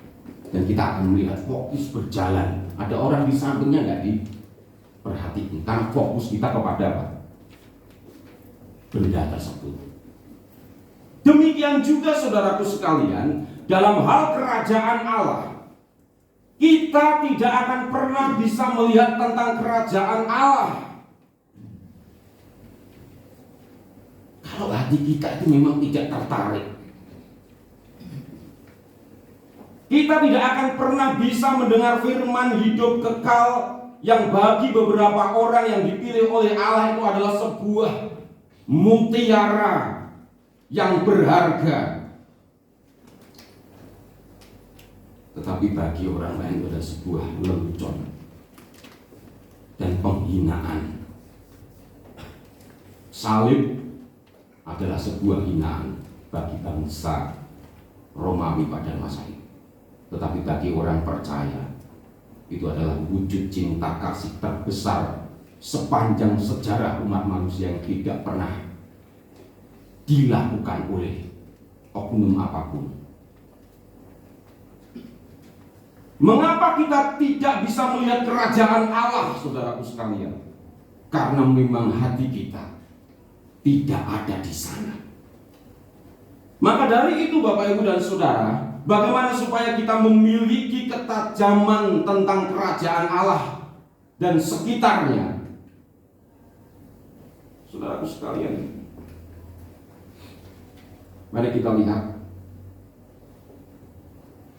dan kita akan melihat fokus berjalan. Ada orang di sampingnya nggak diperhatikan, karena fokus kita kepada apa? Benda tersebut. Demikian juga saudaraku sekalian, dalam hal kerajaan Allah, kita tidak akan pernah bisa melihat tentang kerajaan Allah kalau hati kita itu memang tidak tertarik. Kita tidak akan pernah bisa mendengar firman hidup kekal yang bagi beberapa orang yang dipilih oleh Allah itu adalah sebuah mutiara yang berharga. Tetapi bagi orang lain itu adalah sebuah lelucon dan penghinaan. Salib adalah sebuah hinaan bagi bangsa Romawi pada masa itu. Tetapi bagi orang percaya, itu adalah wujud cinta kasih terbesar sepanjang sejarah umat manusia yang tidak pernah dilakukan oleh oknum apapun. Mengapa kita tidak bisa melihat kerajaan Allah, saudaraku sekalian? Karena memang hati kita tidak ada di sana. Maka dari itu Bapak, Ibu, dan Saudara, bagaimana supaya kita memiliki ketajaman tentang kerajaan Allah dan sekitarnya? Saudaraku sekalian, mari kita lihat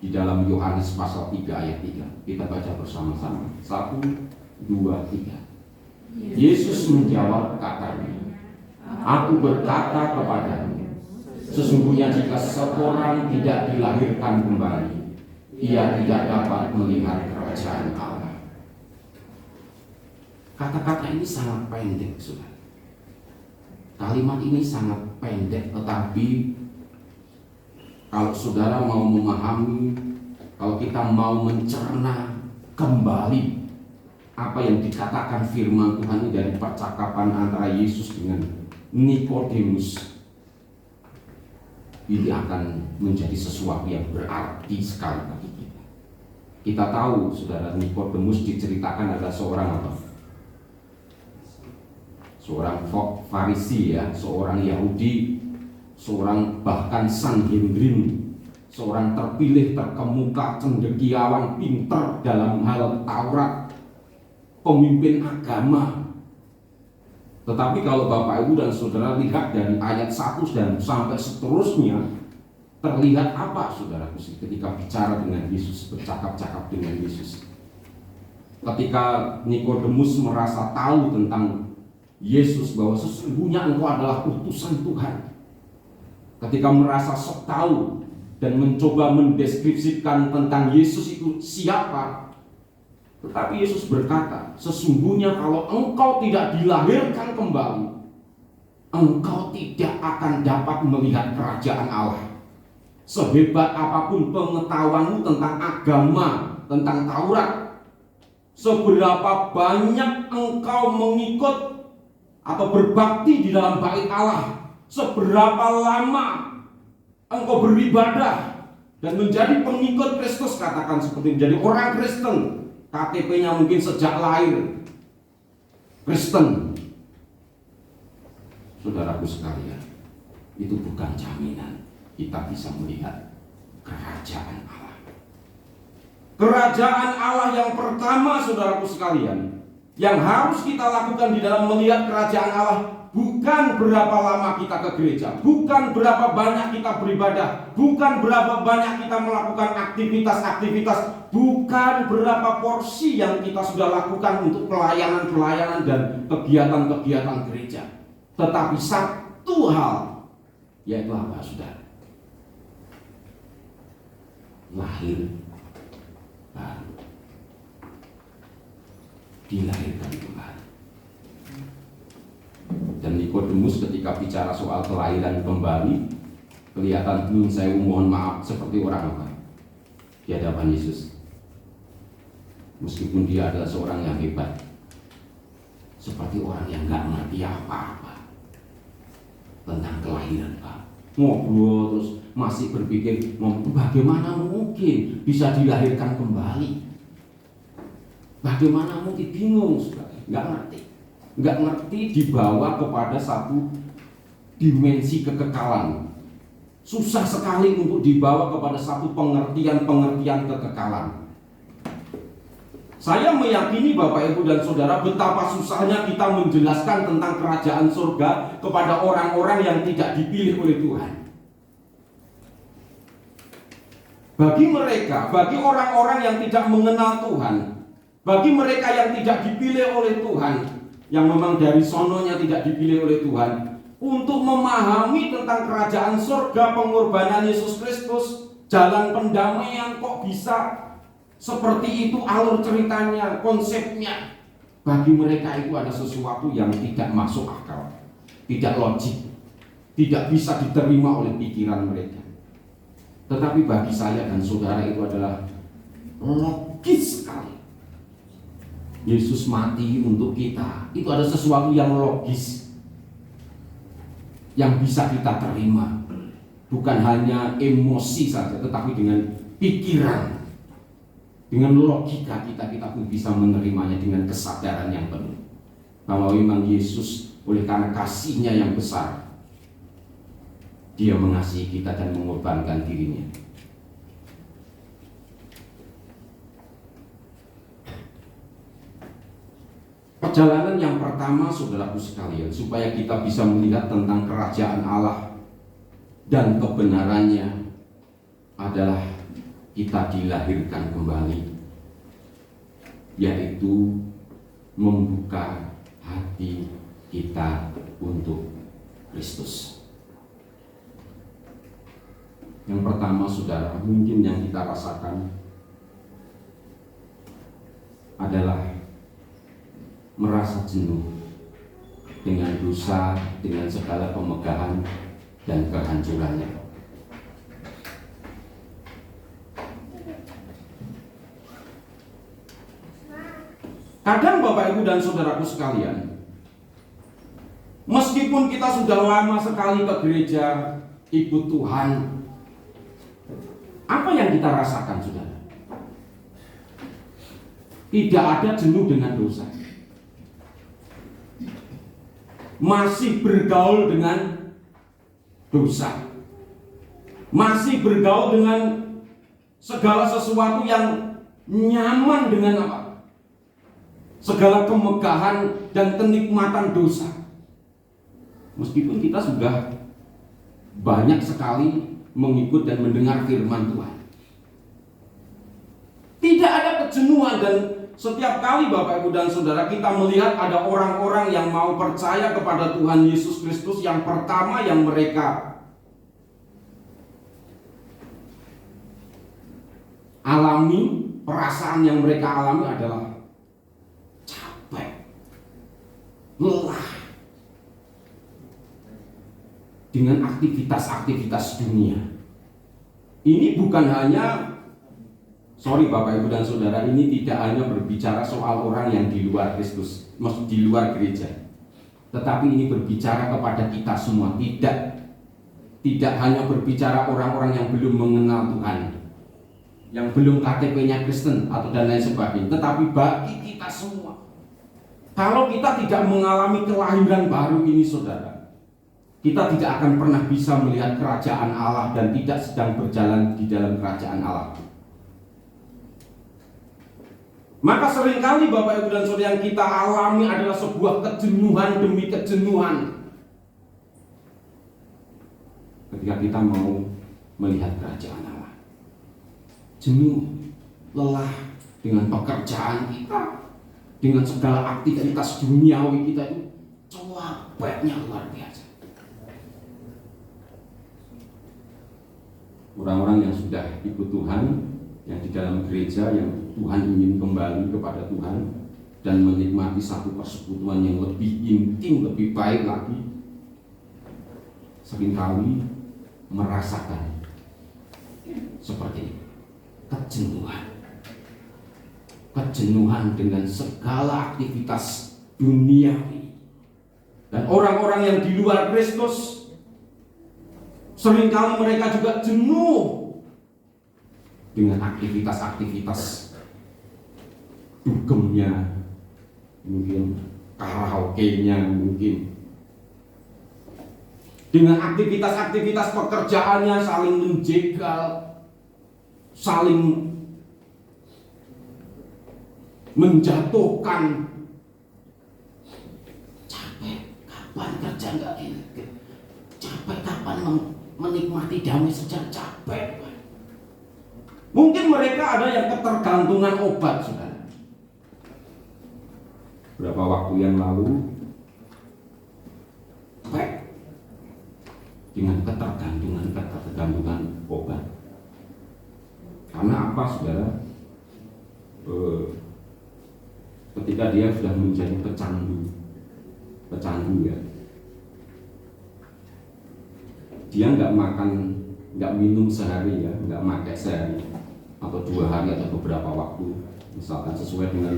di dalam Yohanes pasal 3 ayat 3. Kita baca bersama-sama. 1, 2, 3. Yesus menjawab katanya, "Aku berkata kepadamu, sesungguhnya jika seorang tidak dilahirkan kembali, ia tidak dapat melihat kerajaan Allah." Kata-kata ini sangat pendek, saudara. Kalimat ini sangat pendek, tetapi kalau saudara mau memahami, kalau kita mau mencerna kembali apa yang dikatakan firman Tuhan ini dari percakapan antara Yesus dengan Nikodemus, ini akan menjadi sesuatu yang berarti sekali bagi kita. Kita tahu, saudara, Nikodemus diceritakan adalah seorang apa? Seorang Farisi ya, seorang Yahudi, seorang bahkan Sanhedrin, seorang terpilih, terkemuka, cendekiawan, pintar dalam hal Taurat, pemimpin agama. Tetapi kalau Bapak, Ibu, dan Saudara lihat dari ayat 1 dan sampai seterusnya, terlihat apa, saudaraku, ketika bicara dengan Yesus, bercakap-cakap dengan Yesus. Ketika Nikodemus merasa tahu tentang Yesus, bahwa sesungguhnya engkau adalah utusan Tuhan. Ketika merasa sok tahu dan mencoba mendeskripsikan tentang Yesus itu siapa, tetapi Yesus berkata, sesungguhnya kalau engkau tidak dilahirkan kembali, engkau tidak akan dapat melihat kerajaan Allah. Sehebat apapun pengetahuanmu tentang agama, tentang Taurat, seberapa banyak engkau mengikut atau berbakti di dalam bait Allah, seberapa lama engkau beribadah dan menjadi pengikut Kristus, katakan seperti menjadi orang Kristen, KTP-nya mungkin sejak lahir Kristen. Saudaraku sekalian, itu bukan jaminan kita bisa melihat kerajaan Allah. Kerajaan Allah yang pertama, saudaraku sekalian, yang harus kita lakukan di dalam melihat kerajaan Allah, bukan bukan berapa lama kita ke gereja, bukan berapa banyak kita beribadah, bukan berapa banyak kita melakukan aktivitas-aktivitas, bukan berapa porsi yang kita sudah lakukan untuk pelayanan-pelayanan dan kegiatan-kegiatan gereja. Tetapi satu hal, yaitu apa, saudara? Lahir baru. Dilahirkan kembali. Dan Nikodemus ketika bicara soal kelahiran kembali, kelihatan belum saya mohon maaf seperti orang apa di hadapan Yesus. Meskipun dia adalah seorang yang hebat, seperti orang yang gak ngerti apa-apa tentang kelahiran Pak. Ngobrol terus masih berpikir bagaimana mungkin bisa dilahirkan kembali. Bagaimana mungkin, bingung, nggak ngerti dibawa kepada satu dimensi kekekalan. Susah sekali untuk dibawa kepada satu pengertian kekekalan. Saya meyakini Bapak Ibu dan Saudara betapa susahnya kita menjelaskan tentang kerajaan surga kepada orang-orang yang tidak dipilih oleh Tuhan. Bagi mereka, bagi orang-orang yang tidak mengenal Tuhan, bagi mereka yang tidak dipilih oleh Tuhan, yang memang dari sononya tidak dipilih oleh Tuhan, untuk memahami tentang kerajaan surga, pengorbanan Yesus Kristus, jalan pendamaian, kok bisa seperti itu alur ceritanya, konsepnya. Bagi mereka itu ada sesuatu yang tidak masuk akal, tidak logik, tidak bisa diterima oleh pikiran mereka. Tetapi bagi saya dan saudara itu adalah logis sekali. Yesus mati untuk kita, itu ada sesuatu yang logis yang bisa kita terima, bukan hanya emosi saja, tetapi dengan pikiran, dengan logika kita pun bisa menerimanya dengan kesadaran yang penuh bahwa memang Yesus oleh karena kasihnya yang besar, Dia mengasihi kita dan mengorbankan dirinya. Perjalanan yang pertama, saudaraku sekalian, supaya kita bisa melihat tentang kerajaan Allah dan kebenarannya adalah kita dilahirkan kembali, yaitu membuka hati kita untuk Kristus. Yang pertama, saudara, mungkin yang kita rasakan adalah merasa jenuh dengan dosa, dengan segala pemegahan dan kehancurannya. Kadang Bapak Ibu dan saudaraku sekalian, meskipun kita sudah lama sekali ke gereja, ikut Tuhan, apa yang kita rasakan, saudara? Tidak ada jenuh dengan dosa. Masih bergaul dengan dosa, masih bergaul dengan segala sesuatu yang nyaman dengan apa? Segala kemegahan dan kenikmatan dosa. Meskipun kita sudah banyak sekali mengikut dan mendengar firman Tuhan, tidak ada kejenuhan. Dan setiap kali Bapak Ibu dan Saudara kita melihat ada orang-orang yang mau percaya kepada Tuhan Yesus Kristus, yang pertama yang mereka alami, perasaan yang mereka alami adalah capek, lelah dengan aktivitas-aktivitas dunia. Ini bukan hanya, sorry Bapak Ibu dan Saudara, ini tidak hanya berbicara soal orang yang di luar Kristus, maksud di luar gereja, tetapi ini berbicara kepada kita semua. Tidak hanya berbicara orang-orang yang belum mengenal Tuhan, yang belum KTP-nya Kristen atau dan lain sebagainya, tetapi bagi kita semua. Kalau kita tidak mengalami kelahiran baru ini, saudara, kita tidak akan pernah bisa melihat kerajaan Allah dan tidak sedang berjalan di dalam kerajaan Allah. Maka seringkali Bapak Ibu dan Saudara, yang kita alami adalah sebuah kejenuhan demi kejenuhan, ketika kita mau melihat kerajaan Allah. Jenuh, lelah dengan pekerjaan kita, dengan segala aktivitas duniawi kita itu capeknya luar biasa. Orang-orang yang sudah ikut Tuhan, yang di dalam gereja, yang Tuhan ingin kembali kepada Tuhan dan menikmati satu persekutuan yang lebih intim, lebih baik lagi, seringkali merasakan seperti ini, kejenuhan dengan segala aktivitas duniawi. Dan orang-orang yang di luar Kristus, seringkali mereka juga jenuh dengan aktivitas-aktivitas dugemnya, mungkin karaoke-nya, mungkin dengan aktivitas-aktivitas pekerjaannya, saling menjegal, saling menjatuhkan. Capek, kapan kerja nggak enak? Capek, kapan menikmati damai sejahtera? Capek. Mungkin mereka ada yang ketergantungan obat, saudara. Berapa waktu yang lalu, capek dengan ketergantungan obat. Karena apa, saudara? Ketika dia sudah menjadi pecandu ya, dia nggak makan, nggak minum sehari ya, nggak makan sehari atau 2 hari atau beberapa waktu, misalkan sesuai dengan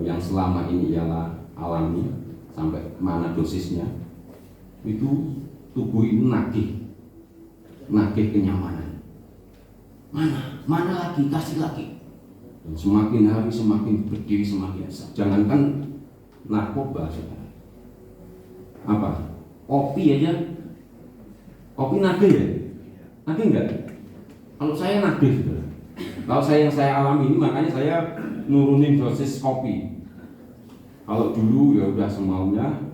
yang selama ini ia alami, sampai mana dosisnya, itu tubuh ini nagih kenyamanan. Mana lagi, kasih lagi. Dan semakin hari semakin berdiri, semakin besar. Jangankan narkoba, saudara. Apa? Kopi aja. Kopi nagih ya? Nagih enggak? Kalau saya nagih, saudara. Kalau yang saya alami ini, makanya saya nurunin dosis kopi. Kalau dulu ya udah semaunya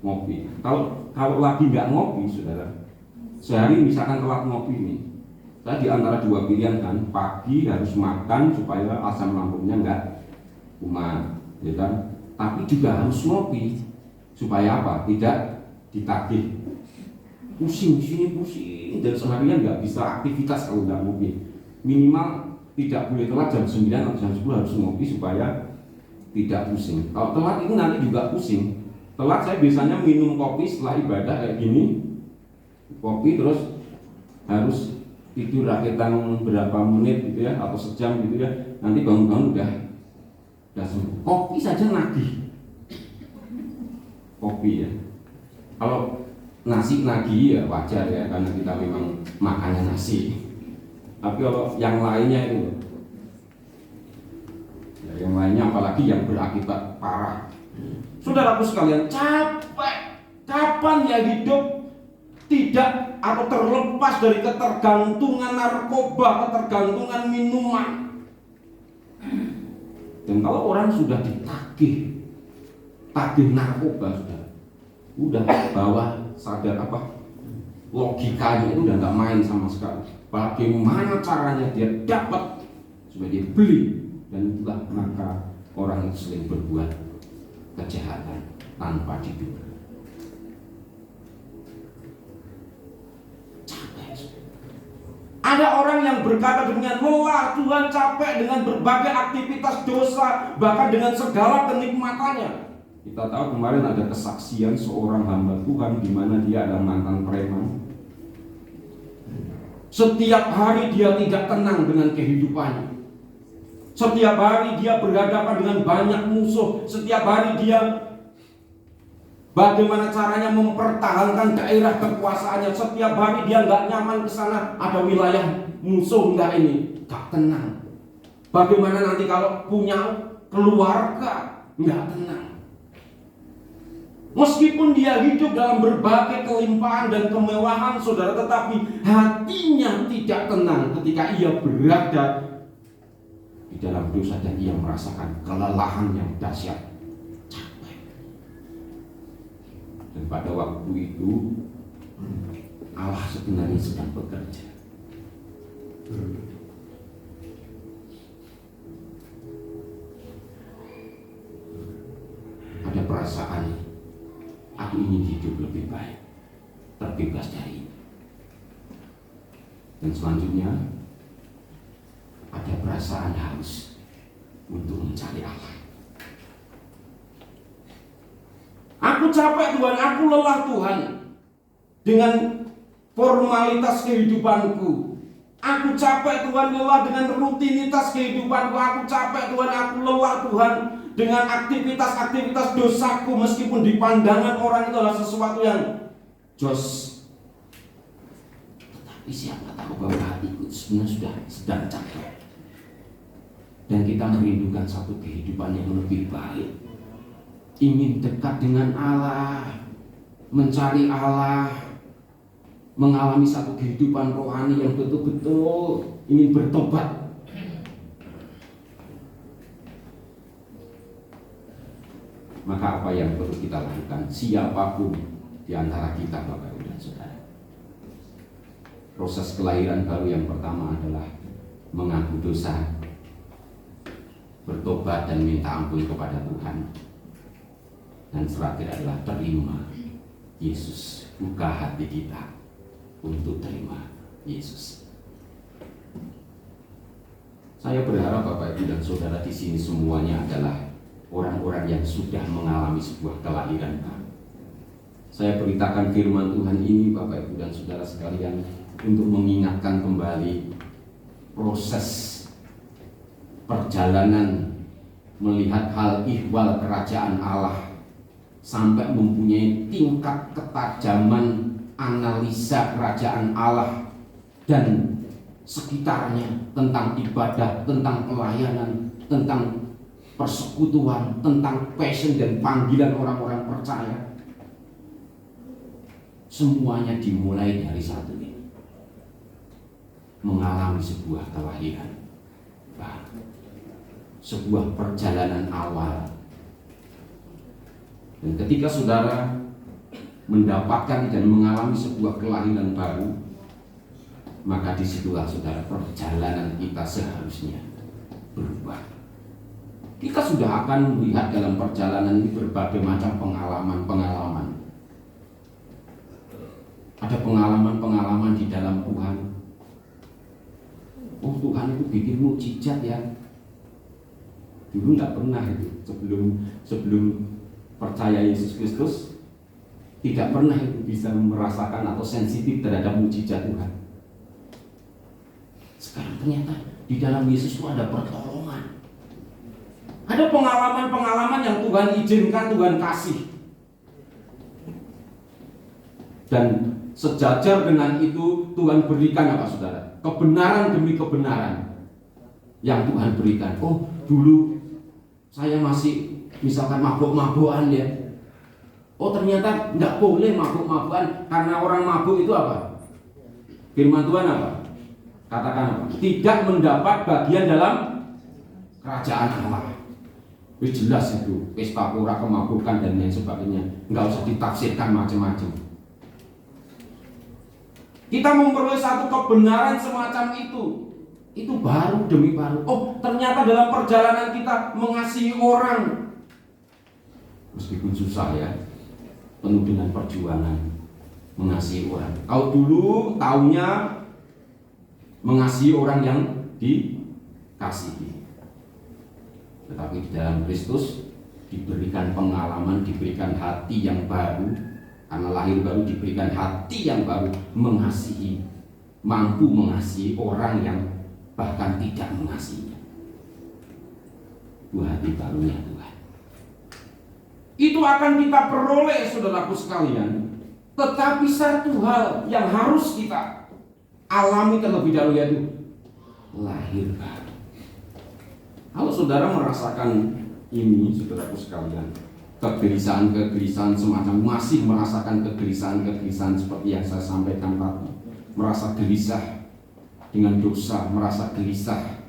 ngopi. Kalau lagi nggak ngopi, saudara, sehari misalkan telat ngopi nih, saya di antara 2 pilihan kan, pagi harus makan supaya asam lambungnya nggak kumat, ya kan? Tapi juga harus ngopi supaya apa? Tidak ditagih pusing dan seharian nggak bisa aktivitas kalau nggak ngopi. Minimal tidak boleh telat jam 9 atau jam 10 harus ngopi supaya tidak pusing. Kalau telat itu nanti juga pusing. Telat saya biasanya minum kopi setelah ibadah kayak gini, kopi terus harus tidur rakitan berapa menit gitu ya, atau sejam gitu ya, nanti bangun-bangun udah sembuh. Kopi saja nagih, kopi ya. Kalau nasi nagih ya wajar ya, karena kita memang makannya nasi. Tapi kalau yang lainnya itu ya, yang lainnya apalagi yang berakibat parah. Saudaraku sekalian, capek. Kapan ya hidup tidak atau terlepas dari ketergantungan narkoba, ketergantungan minuman? Dan kalau orang sudah tagih narkoba, udah bawah sadar apa logikanya itu udah nggak main sama sekali. Bagaimana caranya dia dapat supaya dia beli, dan itulah maka orang itu sering berbuat kejahatan tanpa diduga. Capek. Ada orang yang berkata dengan lelah, Tuhan capek dengan berbagai aktivitas dosa, bahkan dengan segala kenikmatannya. Kita tahu kemarin ada kesaksian seorang hamba Tuhan di mana dia adalah mantan preman. Setiap hari dia tidak tenang dengan kehidupannya. Setiap hari dia berhadapan dengan banyak musuh. Setiap hari dia bagaimana caranya mempertahankan daerah kekuasaannya. Setiap hari dia nggak nyaman ke sana, ada wilayah musuh nggak ini, nggak tenang. Bagaimana nanti kalau punya keluarga, nggak tenang. Meskipun dia hidup dalam berbagai kelimpahan dan kemewahan, saudara, tetapi hatinya tidak tenang ketika ia berada di dalam dosa dan ia merasakan kelelahan yang dahsyat, capek. Dan pada waktu itu Allah sebenarnya sedang bekerja. Ada perasaan aku ingin hidup lebih baik, terbebas dari ini. Dan selanjutnya ada perasaan haus untuk mencari Allah. Aku capek Tuhan, aku lelah Tuhan dengan formalitas kehidupanku. Aku capek Tuhan, lelah dengan rutinitas kehidupanku. Aku capek Tuhan, aku lelah Tuhan dengan aktivitas-aktivitas dosaku, meskipun di pandangan orang itu adalah sesuatu yang jos. Tetapi siapa tahu bahwa hatiku sebenarnya sudah sedang capek. Dan kita merindukan satu kehidupan yang lebih baik. Ingin dekat dengan Allah, mencari Allah, mengalami satu kehidupan rohani yang betul-betul ingin bertobat. Maka apa yang perlu kita lakukan? Siapapun di antara kita, Bapak Ibu dan Saudara, proses kelahiran baru yang pertama adalah mengaku dosa, bertobat dan minta ampun kepada Tuhan. Dan terakhir adalah terima Yesus. Buka hati kita untuk terima Yesus. Saya berharap Bapak Ibu dan Saudara di sini semuanya adalah orang-orang yang sudah mengalami sebuah kelahiran baru. Saya beritakan firman Tuhan ini Bapak Ibu dan Saudara sekalian untuk mengingatkan kembali proses perjalanan melihat hal ihwal kerajaan Allah sampai mempunyai tingkat ketajaman analisa kerajaan Allah dan sekitarnya, tentang ibadah, tentang pelayanan, tentang persekutuan, tentang passion dan panggilan orang-orang percaya. Semuanya dimulai dari satu ini, mengalami sebuah kelahiran baru, sebuah perjalanan awal. Dan ketika saudara mendapatkan dan mengalami sebuah kelahiran baru, maka disitulah saudara perjalanan kita seharusnya berubah. Kita sudah akan melihat dalam perjalanan ini berbagai macam pengalaman-pengalaman. Ada pengalaman-pengalaman di dalam Tuhan. Oh, Tuhan itu bikin mukjizat ya. Dulu nggak pernah itu, sebelum percaya Yesus Kristus, tidak pernah itu bisa merasakan atau sensitif terhadap mukjizat Tuhan. Sekarang ternyata di dalam Yesus itu ada pertolongan. Ada pengalaman-pengalaman yang Tuhan izinkan, Tuhan kasih. Dan sejajar dengan itu Tuhan berikan apa saudara? Kebenaran demi kebenaran yang Tuhan berikan. Oh, dulu saya masih misalkan mabuk-mabukan ya. Oh, ternyata nggak boleh mabuk-mabukan, karena orang mabuk itu apa? Firman Tuhan apa? Katakan apa? Tidak mendapat bagian dalam kerajaan Allah. Jelas itu, pesta pora, kemabukan dan lain sebagainya. Nggak usah ditafsirkan macam-macam. Kita memperoleh satu kebenaran semacam itu baru demi baru. Oh, ternyata dalam perjalanan kita mengasihi orang, meskipun susah ya, penuh dengan perjuangan mengasihi orang. Kau dulu taunya mengasihi orang yang dikasihi, tetapi di dalam Kristus diberikan pengalaman, diberikan hati yang baru. Karena lahir baru diberikan hati yang baru, mengasihi, mampu mengasihi orang yang bahkan tidak mengasihinya. Itu hati barunya Tuhan. Itu akan kita peroleh saudaraku sekalian. Tetapi satu hal yang harus kita alami terlebih dahulu, yaitu lahir baru. Kalau saudara merasakan ini saudaraku sekalian, kegelisahan semacam, masih merasakan kegelisahan seperti yang saya sampaikan tadi, merasa gelisah dengan dosa, merasa gelisah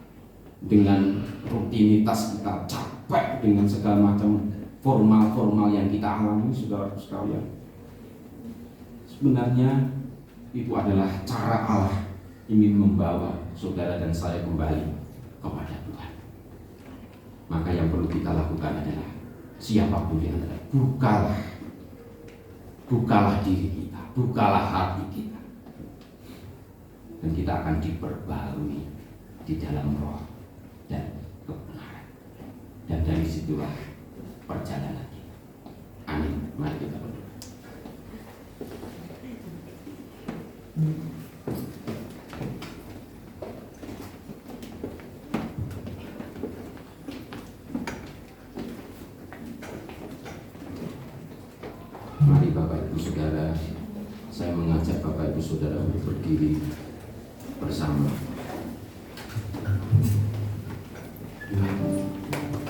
dengan rutinitas kita, capek dengan segala macam formal yang kita alami, saudara sekalian. Sebenarnya itu adalah cara Allah ingin membawa saudara dan saya kembali kepada Tuhan. Maka yang perlu kita lakukan adalah siapapun di antara, bukalah diri kita, bukalah hati kita, dan kita akan diperbarui di dalam roh dan kebenaran. Dan dari situlah perjalanan kita. Amin. Mari kita berdoa. Mari Bapak Ibu Saudara, saya mengajak Bapak Ibu Saudara untuk berdiri bersama.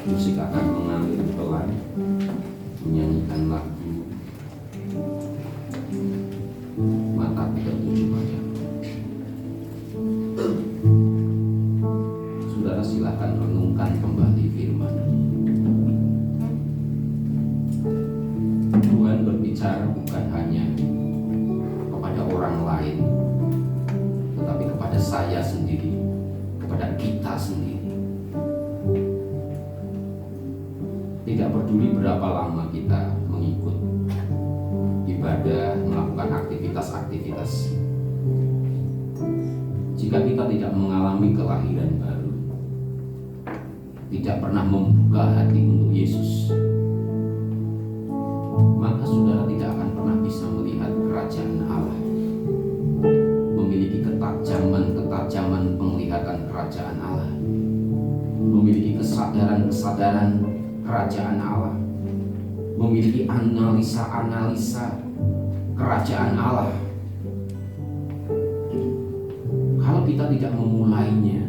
Musik akan mengalir pelan, menyanyikan lagu Mataku Tertuju Padamu. Saudara silakan renungkan kembali firman. Tuhan berbicara bukan hanya kepada orang lain, tetapi kepada saya sendiri, kepada kita sendiri. Tidak peduli berapa lama kita mengikut ibadah, melakukan aktivitas-aktivitas, jika kita tidak mengalami kelahiran baru, tidak pernah membuka hati untuk Yesus, maka saudara tidak akan pernah bisa melihat kerajaan Allah, memiliki ketajaman penglihatan kerajaan Allah, memiliki kesadaran kerajaan Allah, memiliki analisa kerajaan Allah. Kalau kita tidak memulainya,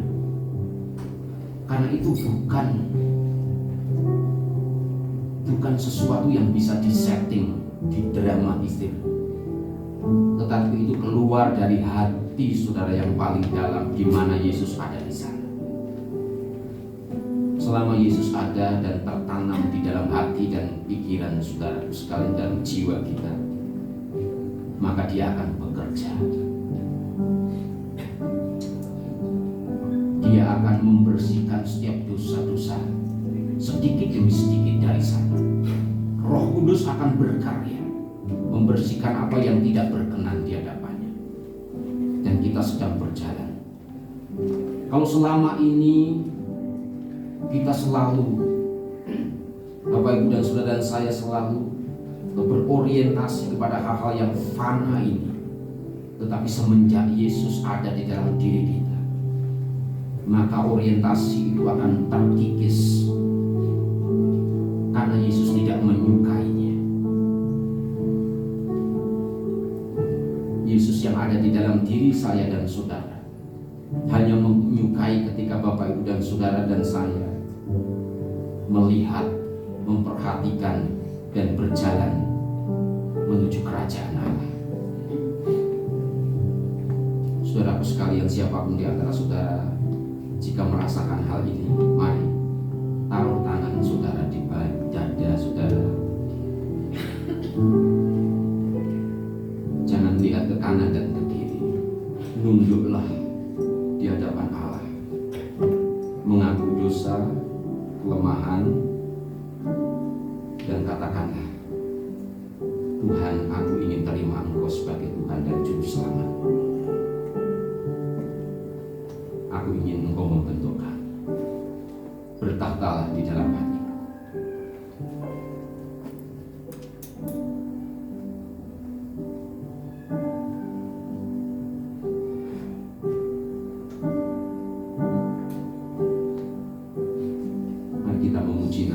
karena itu bukan sesuatu yang bisa disetting, didramatisir, tetapi itu keluar dari hati saudara yang paling dalam, di mana Yesus ada di sana. Selama Yesus ada dan tertanam di dalam hati dan pikiran saudara sekalian, dalam jiwa kita, maka Dia akan bekerja. Dia akan membersihkan setiap dosa-dosa sedikit demi sedikit dari sana. Roh Kudus akan berkarya membersihkan apa yang tidak berkenan di hadapannya. Dan kita sedang berjalan. Kalau selama ini kita selalu, Bapak Ibu dan Saudara dan saya selalu berorientasi kepada hal-hal yang fana ini, tetapi semenjak Yesus ada di dalam diri kita, maka orientasi itu akan terkikis karena Yesus tidak menyukainya. Yesus yang ada di dalam diri saya dan saudara hanya menyukai ketika Bapak Ibu dan Saudara dan saya melihat, memperhatikan, dan berjalan menuju kerajaan Allah. Saudaraku sekalian, siapapun di antara saudara, jika merasakan hal ini, mari taruh tangan saudara di dada saudara. Jangan lihat ke kanan dan ke kiri. Nunduklah di hadapan Allah, mengaku dosa, kelemahan, dan katakanlah, Tuhan, aku ingin terima Engkau sebagai Tuhan dan Juru Selamat. Aku ingin Engkau membentukkan. Bertahtalah di dalam hatiku. Mari kita memuji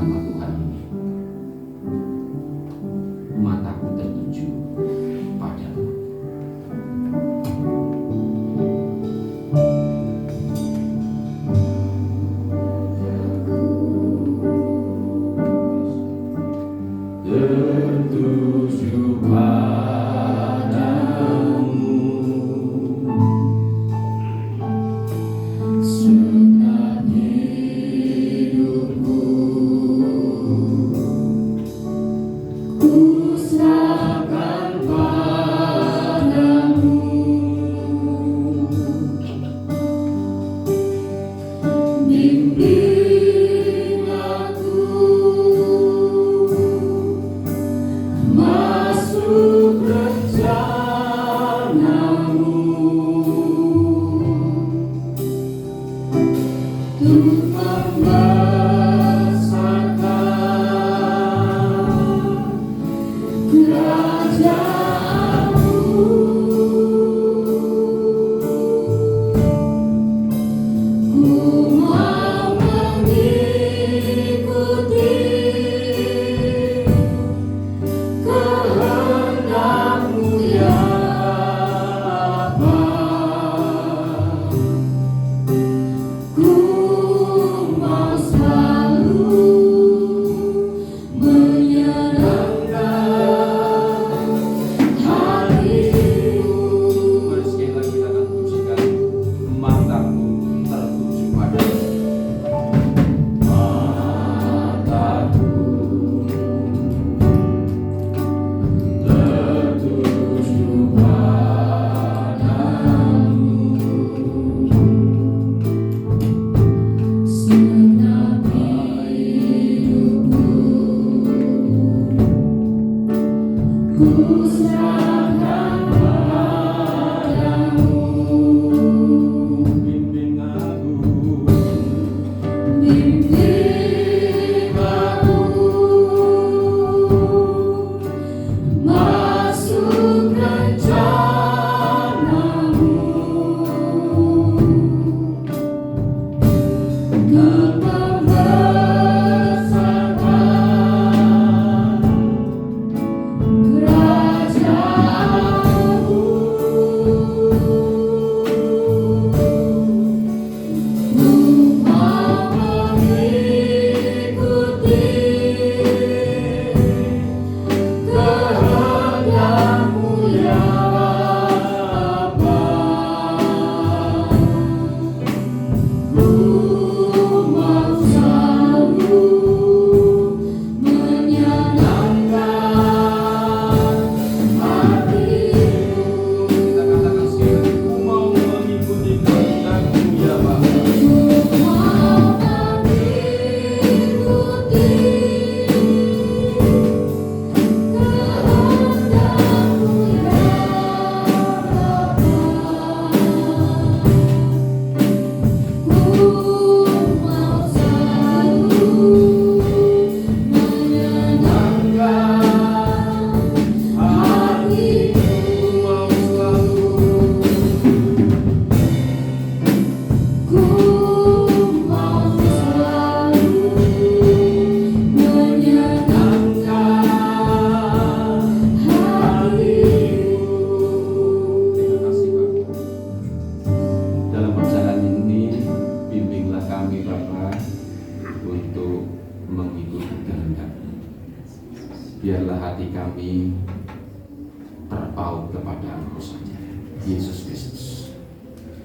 kepada Engkau saja, Yesus Kristus.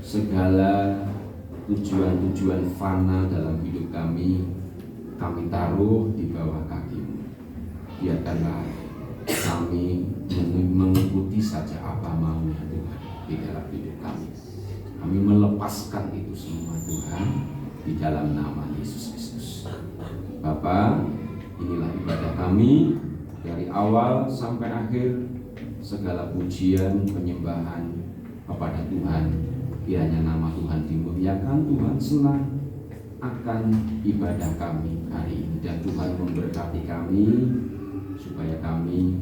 Segala tujuan-tujuan fana dalam hidup kami taruh di bawah kaki-Mu. Biarkanlah kami mengikuti saja apa mau-Nya Tuhan di dalam hidup kami. Kami melepaskan itu semua Tuhan di dalam nama Yesus Kristus. Bapa, inilah ibadah kami dari awal sampai akhir. Segala pujian, penyembahan kepada Tuhan. Kiranya nama Tuhan dimuliakan. Tuhan senang akan ibadah kami hari ini, dan Tuhan memberkati kami supaya kami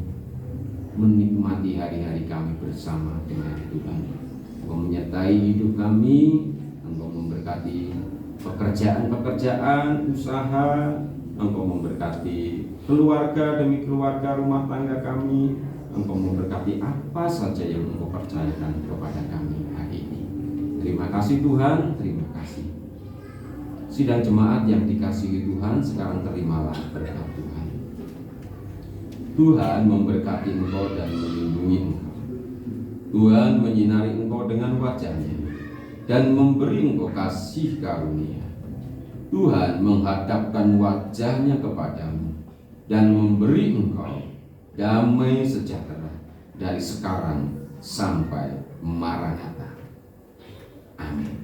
menikmati hari-hari kami bersama dengan Tuhan. Engkau menyertai hidup kami, Engkau memberkati pekerjaan-pekerjaan, usaha, Engkau memberkati keluarga demi keluarga, rumah tangga kami, Engkau memberkati apa saja yang Engkau percayakan kepada kami hari ini. Terima kasih Tuhan, terima kasih. Sidang jemaat yang dikasihi Tuhan, sekarang terimalah berkat Tuhan. Tuhan memberkati engkau dan melindungi engkau. Tuhan menyinari engkau dengan wajah-Nya dan memberi engkau kasih karunia. Tuhan menghadapkan wajah-Nya kepadamu dan memberi engkau damai sejahtera dari sekarang sampai Maranatha. Amin.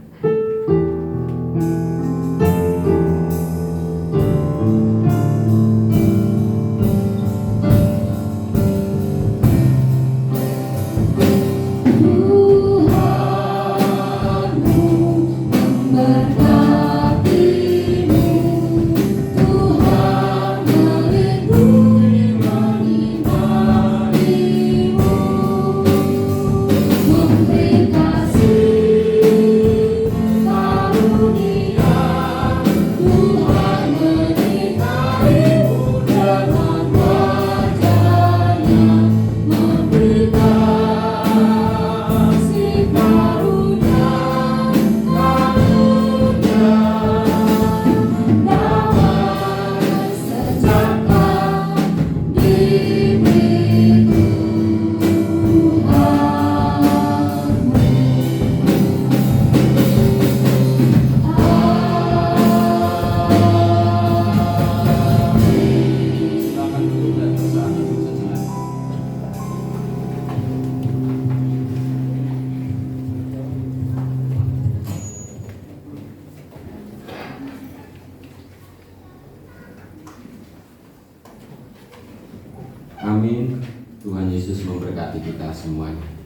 Amin. Tuhan Yesus memberkati kita semuanya.